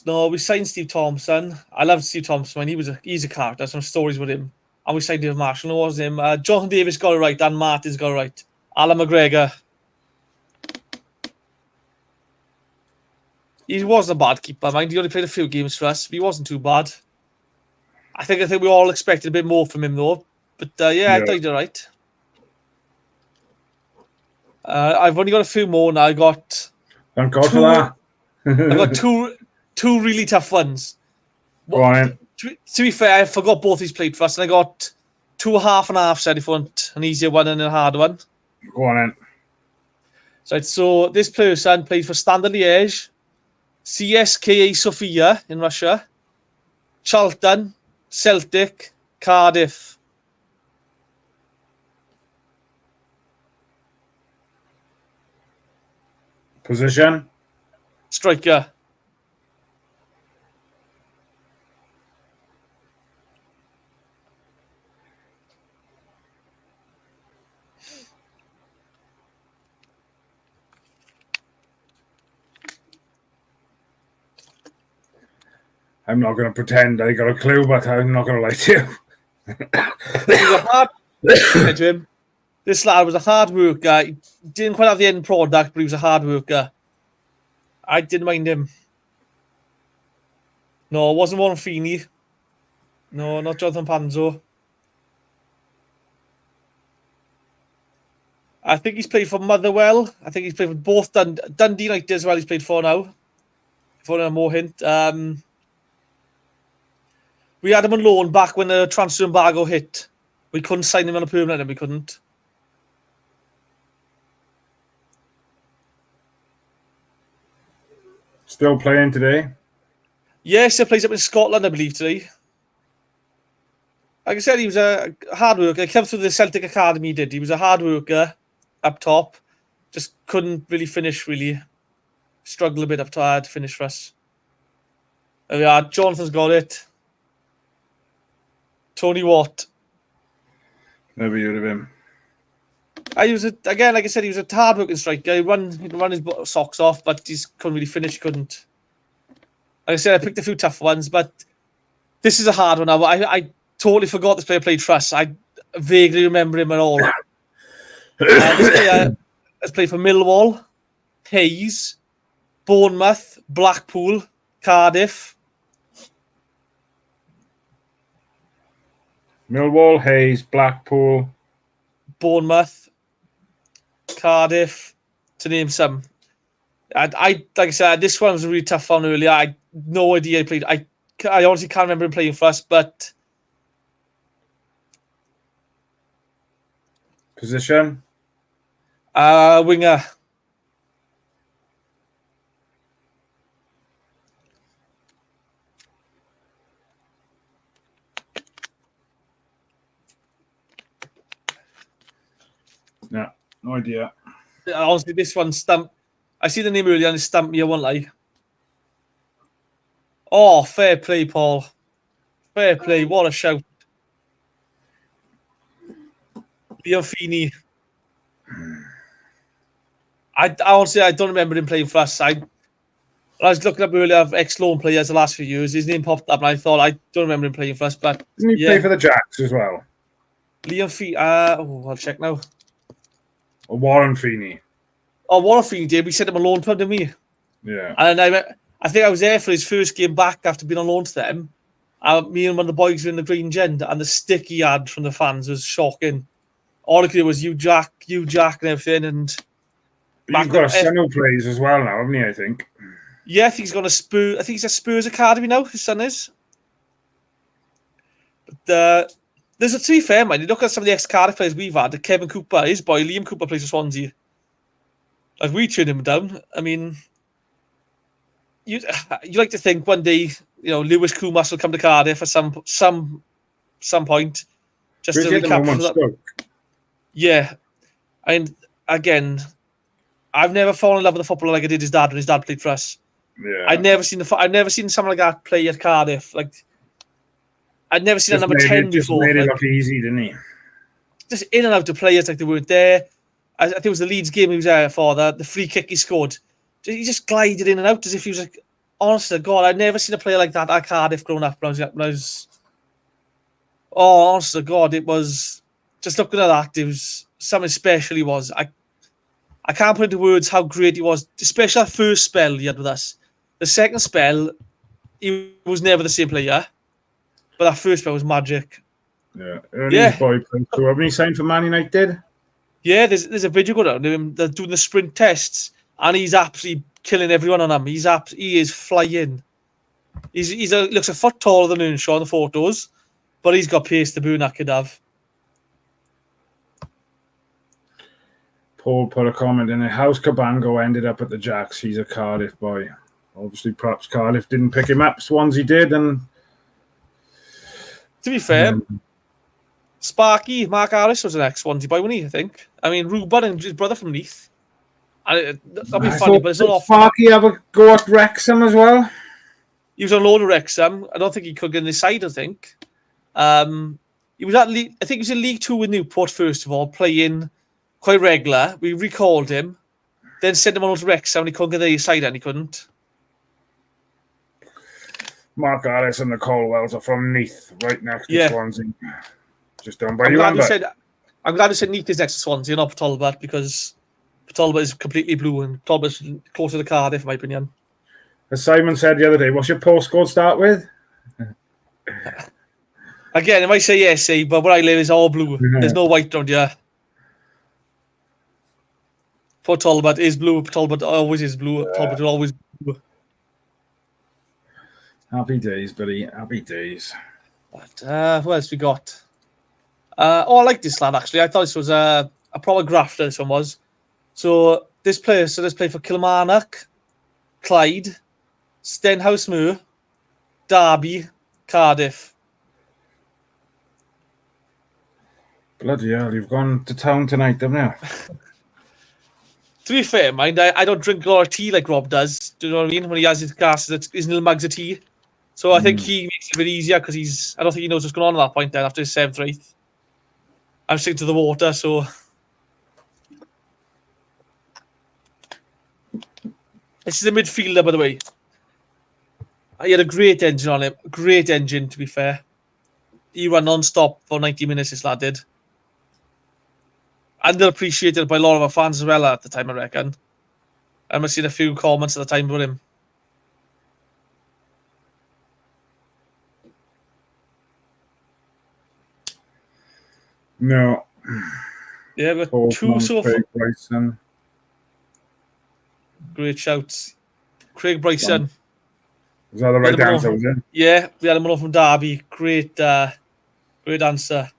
Speaker 3: No, we signed Steve Thompson. I love Steve Thompson. He's a character. Some stories with him. And we signed David Marshall. No, it wasn't him. Jonathan Davis got it right. Dan Martin's got it right. Alan McGregor. He wasn't a bad keeper, mind. He only played a few games for us, but he wasn't too bad. I think we all expected a bit more from him, though. But yeah, I thought he did right. I've only got a few more now.
Speaker 2: Thank God for that.
Speaker 3: I got two really tough ones.
Speaker 2: Go on.
Speaker 3: To be fair, I forgot both he's played for us, and I got 2 half-and-half said if you want an easier one and a hard one.
Speaker 2: Go on in.
Speaker 3: So this person played for Standard Liège, CSKA Sofia in Russia, Charlton, Celtic, Cardiff.
Speaker 2: Position?
Speaker 3: Striker.
Speaker 2: I'm not going to pretend I got a clue, but I'm not going to lie to you.
Speaker 3: This lad was a hard worker. He didn't quite have the end product, but he was a hard worker. I didn't mind him. No, it wasn't Warren Feeney. No, not Jonathan Panzo. I think he's played for Motherwell. I think he's played for both Dundee United as well. He's played for now. If you want a more hint. We had him on loan back when the transfer embargo hit. We couldn't sign him on a permanent, and we couldn't.
Speaker 2: Still playing today?
Speaker 3: Yes, he plays up in Scotland, I believe, today. like I said, he was a hard worker. He came through the Celtic Academy, he was a hard worker up top. Just couldn't really finish, really. Struggled a bit up top to finish for us. There we are. Jonathan's got it. Tony Watt.
Speaker 2: Never heard of him.
Speaker 3: Like I said, he was a hard-working striker. He run his socks off, but he couldn't really finish. Couldn't. Like I said, I picked a few tough ones, but this is a hard one. I totally forgot this player played for us. I vaguely remember him at all. This player has played for Millwall, Hayes, Bournemouth, Blackpool, Cardiff.
Speaker 2: Millwall, Hayes, Blackpool,
Speaker 3: Bournemouth, Cardiff, to name some. I like I said, this one was a really tough one earlier. I had no idea he played. I honestly can't remember him playing for us, but
Speaker 2: position.
Speaker 3: Winger.
Speaker 2: No idea.
Speaker 3: Honestly, this one stumped. I see the name earlier and it stumped me, I won't lie. Oh, fair play, Paul. Fair play. What a shout. Liam Feeney. I honestly, I don't remember him playing for us. I was looking up earlier of ex-loan players the last few years. His name popped up and I thought, I don't remember him playing for us. But
Speaker 2: didn't he play for the Jacks as well?
Speaker 3: Liam Feeney. I'll check now.
Speaker 2: Or Warren Feeney.
Speaker 3: Oh, Warren Feeney did. We sent him on loan to him, didn't we?
Speaker 2: Yeah.
Speaker 3: And I think I was there for his first game back after being on loan to them. Me and one of the boys were in the green gen, and the stick he had from the fans was shocking. All I could do was you Jack, and everything. And
Speaker 2: you've got a son who plays as well now, haven't you? I think.
Speaker 3: Yeah, I think he's got a Spurs. I think he's at Spurs Academy now. His son is. But there's a, to be fair, man. You look at some of the ex-Cardiff players we've had. Kevin Cooper, his boy Liam Cooper plays for Swansea. Like we turned him down. I mean, you like to think one day, Lewis Kumas will come to Cardiff at some point. Just to recap. Yeah, and again, I've never fallen in love with a footballer like I did his dad when his dad played for us.
Speaker 2: Yeah,
Speaker 3: I've never seen someone like that play at Cardiff. Like, I'd never seen a number 10 before.
Speaker 2: Just made it look easy, didn't he?
Speaker 3: Just in and out of players like they weren't there. I think it was the Leeds game he was there for, the free kick he scored. He just glided in and out as if he was like, honest to God, I'd never seen a player like that at Cardiff growing up when I was honest to God, it was just looking at that, it was something special he was. I can't put into words how great he was, especially that first spell he had with us. The second spell, he was never the same player, but that first spell was magic.
Speaker 2: Yeah, his boy played too. Haven't he signed for Man United?
Speaker 3: Yeah, there's a video going out of him. They're doing the sprint tests, and he's absolutely killing everyone on them. He is flying. He looks a foot taller than Earnshaw in the photos, but he's got pace to boot that could have.
Speaker 2: Paul put a comment in it. How's Cabango ended up at the Jacks? He's a Cardiff boy. Obviously, perhaps Cardiff didn't pick him up. Swansea did, and
Speaker 3: to be fair, Sparky, Mark Harris was an ex-Swansea boy, wasn't he, I think? I mean, Ruben and his brother from Leith. That'd be funny, but it's not often.
Speaker 2: Sparky have a go at Wrexham as well?
Speaker 3: He was on loan at Wrexham. I don't think he could get in his side, I think. He was at I think he was in League 2 with Newport, first of all, playing quite regular. We recalled him, then sent him on to Wrexham, and he couldn't get in his side, and he couldn't.
Speaker 2: Mark Harris and the Colwells are from Neath, right next to Swansea. Just down by
Speaker 3: I'm glad you said Neath is next to Swansea, not Talbot, because Talbot is completely blue and Talbot's closer to Cardiff, in my opinion.
Speaker 2: As Simon said the other day, what's your postcode start with?
Speaker 3: Again, it might say SA, but where I live is all blue. There's no white around here. For Talbot is blue. Talbot always is blue. Yeah. Talbot will always be blue.
Speaker 2: Happy days, buddy. Happy days.
Speaker 3: But, what else we got? I like this lad, actually. I thought this was a proper grafter, this one was. So this player for Kilmarnock, Clyde, Stenhousemuir, Derby, Cardiff.
Speaker 2: Bloody hell, you've gone to town tonight, haven't you?
Speaker 3: To be fair, mind, I don't drink a lot of tea like Rob does. Do you know what I mean? When he has his glasses, his little mugs of tea. So I think he makes it a bit easier because I don't think he knows what's going on at that point then after his 7th or 8th. I'm sticking to the water, so. This is a midfielder, by the way. He had a great engine on him. Great engine, to be fair. He ran non-stop for 90 minutes, this lad did. Underappreciated by a lot of our fans as well at the time, I reckon. I must have seen a few comments at the time about him.
Speaker 2: No.
Speaker 3: Yeah, but two so far.
Speaker 2: Bryson.
Speaker 3: Great shouts. Craig Bryson.
Speaker 2: Was that the right answer, was it?
Speaker 3: Yeah, we had him on from Derby. Great answer.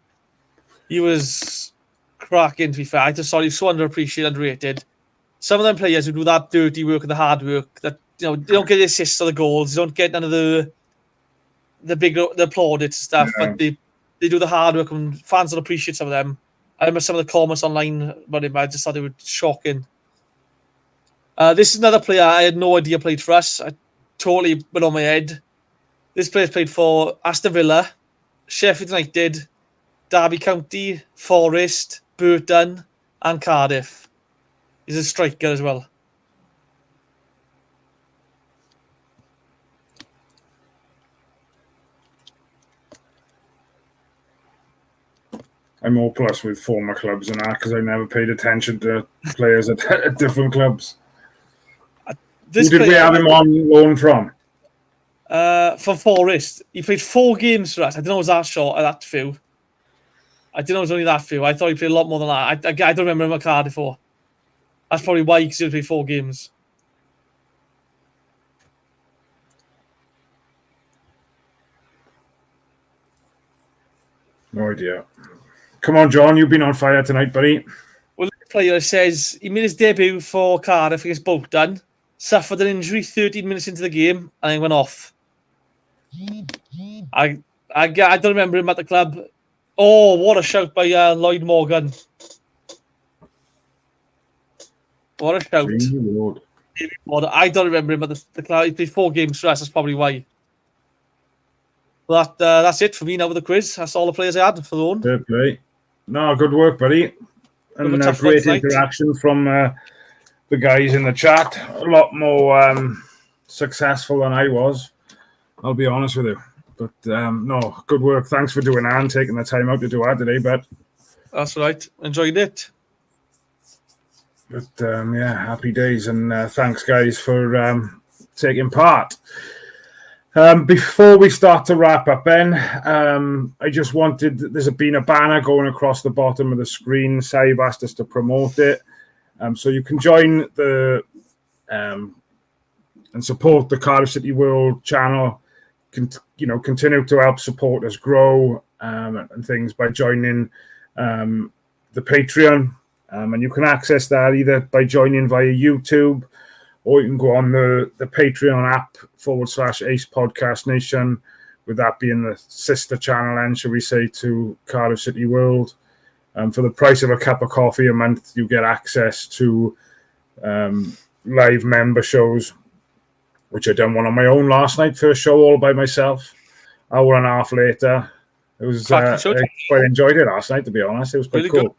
Speaker 3: He was cracking, to be fair. I just thought he was so underappreciated, underrated. Some of them players who do that dirty work and the hard work, that they don't get the assists or the goals, they don't get none of the plaudits and stuff, but they do the hard work, and fans don't appreciate some of them. I remember some of the comments online about him. I just thought they were shocking. This is another player I had no idea played for us. I totally went on my head. This player's played for Aston Villa, Sheffield United, Derby County, Forest, Burton, and Cardiff. He's a striker as well.
Speaker 2: I'm all plus with former clubs and that because I never paid attention to players at different clubs. Who did we have him on loan from?
Speaker 3: For Forest. He played 4 games for us. I didn't know it was that short, that few. I didn't know it was only that few. I thought he played a lot more than that. I don't remember him at Cardiff before. That's probably why he only played 4 games.
Speaker 2: No idea. Come on, John. You've been on fire tonight, buddy.
Speaker 3: Well, the player says he made his debut for Cardiff against Bolton, suffered an injury 13 minutes into the game, and then went off. I don't remember him at the club. Oh, what a shout by Lloyd Morgan. What a shout. I don't remember him at the club. He played 4 games for us. That's probably why. Well, that's it for me now with the quiz. That's all the players I had for the loan.
Speaker 2: Fair play. No, good work, buddy. And great interaction from the guys in the chat. A lot more successful than I was, I'll be honest with you. But no, good work. Thanks for doing that and taking the time out to do that today, but
Speaker 3: that's right. Enjoyed it.
Speaker 2: But yeah, happy days, and thanks guys for taking part. Before we start to wrap up, Ben, I just wanted, there's been a banner going across the bottom of the screen. Saib asked us to promote it. So you can join the and support the Cardiff City World channel. Continue to help support us grow and things by joining the Patreon. And you can access that either by joining via YouTube, or you can go on the Patreon app /ACEpodcastnation, with that being the sister channel, and shall we say, to Cardiff City World. For the price of a cup of coffee a month, you get access to live member shows, which I done one on my own last night. First show all by myself. Hour and a half later. It was I quite enjoyed it last night, to be honest. It was quite really cool. Good.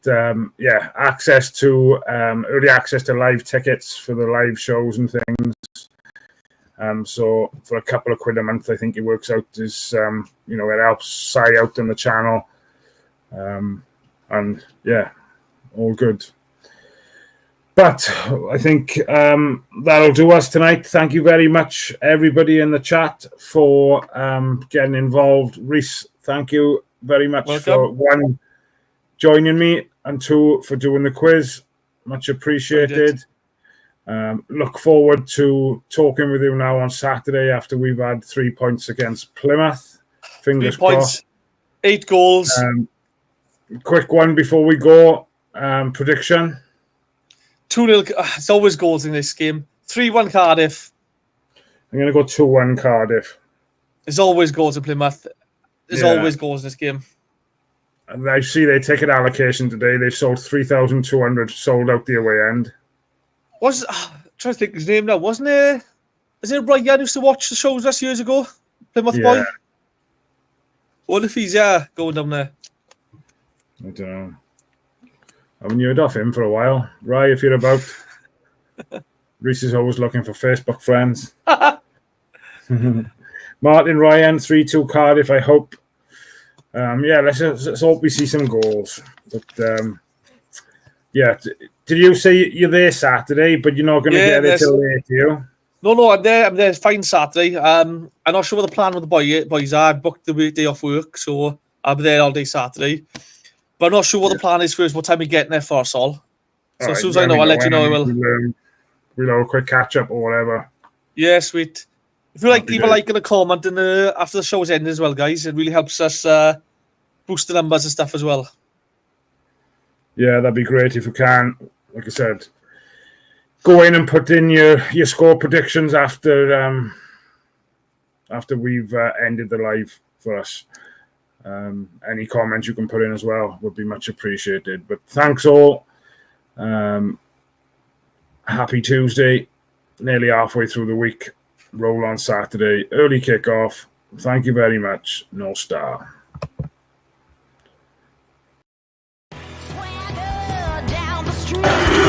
Speaker 2: But yeah, early access to live tickets for the live shows and things. So for a couple of quid a month, I think it works out as it helps Sai out on the channel. And yeah, all good. But I think that'll do us tonight. Thank you very much, everybody in the chat, for getting involved. Reese, thank you very much for 1, joining me, and 2, for doing the quiz. Much appreciated. Look forward to talking with you now on Saturday after we've had 3 points against Plymouth. Fingers crossed.
Speaker 3: 8 goals.
Speaker 2: Quick one before we go. Prediction.
Speaker 3: 2-0. It's always goals in this game. 3-1 Cardiff.
Speaker 2: I'm going to go 2-1 Cardiff.
Speaker 3: There's always goals in Plymouth. There's always goals in this game.
Speaker 2: And I see their ticket allocation today. They sold 3,200, sold out the away end.
Speaker 3: I'm trying to think his name now. Wasn't it? Is it Ryan who used to watch the shows us years ago? Plymouth boy? What if he's going down there?
Speaker 2: I don't know. I haven't heard of him for a while. Rye, if you're about. Reese is always looking for Facebook friends. Martin Ryan, 3-2 Cardiff, I hope. Let's hope we see some goals. But did you say you're there Saturday, but you're not going to get there till late, you?
Speaker 3: No, I'm there. I'm there fine Saturday. I'm not sure what the plan with the boys are. I booked the weekday off work, so I'll be there all day Saturday. But I'm not sure what the plan is for us, what time we're getting there for us all. So as soon as I know, I'll let you know.
Speaker 2: We'll have a quick catch up or whatever.
Speaker 3: Yeah, sweet. If you leave a like and a comment after the show's ended as well, guys, it really helps us boost the numbers and stuff as well. Yeah,
Speaker 2: that'd be great if you can. Like I said, go in and put in your score predictions after we've ended the live for us. Any comments you can put in as well would be much appreciated. But thanks all. Happy Tuesday, nearly halfway through the week. Roll on Saturday, early kickoff. Thank you very much. No star.
Speaker 1: Swagger down the street.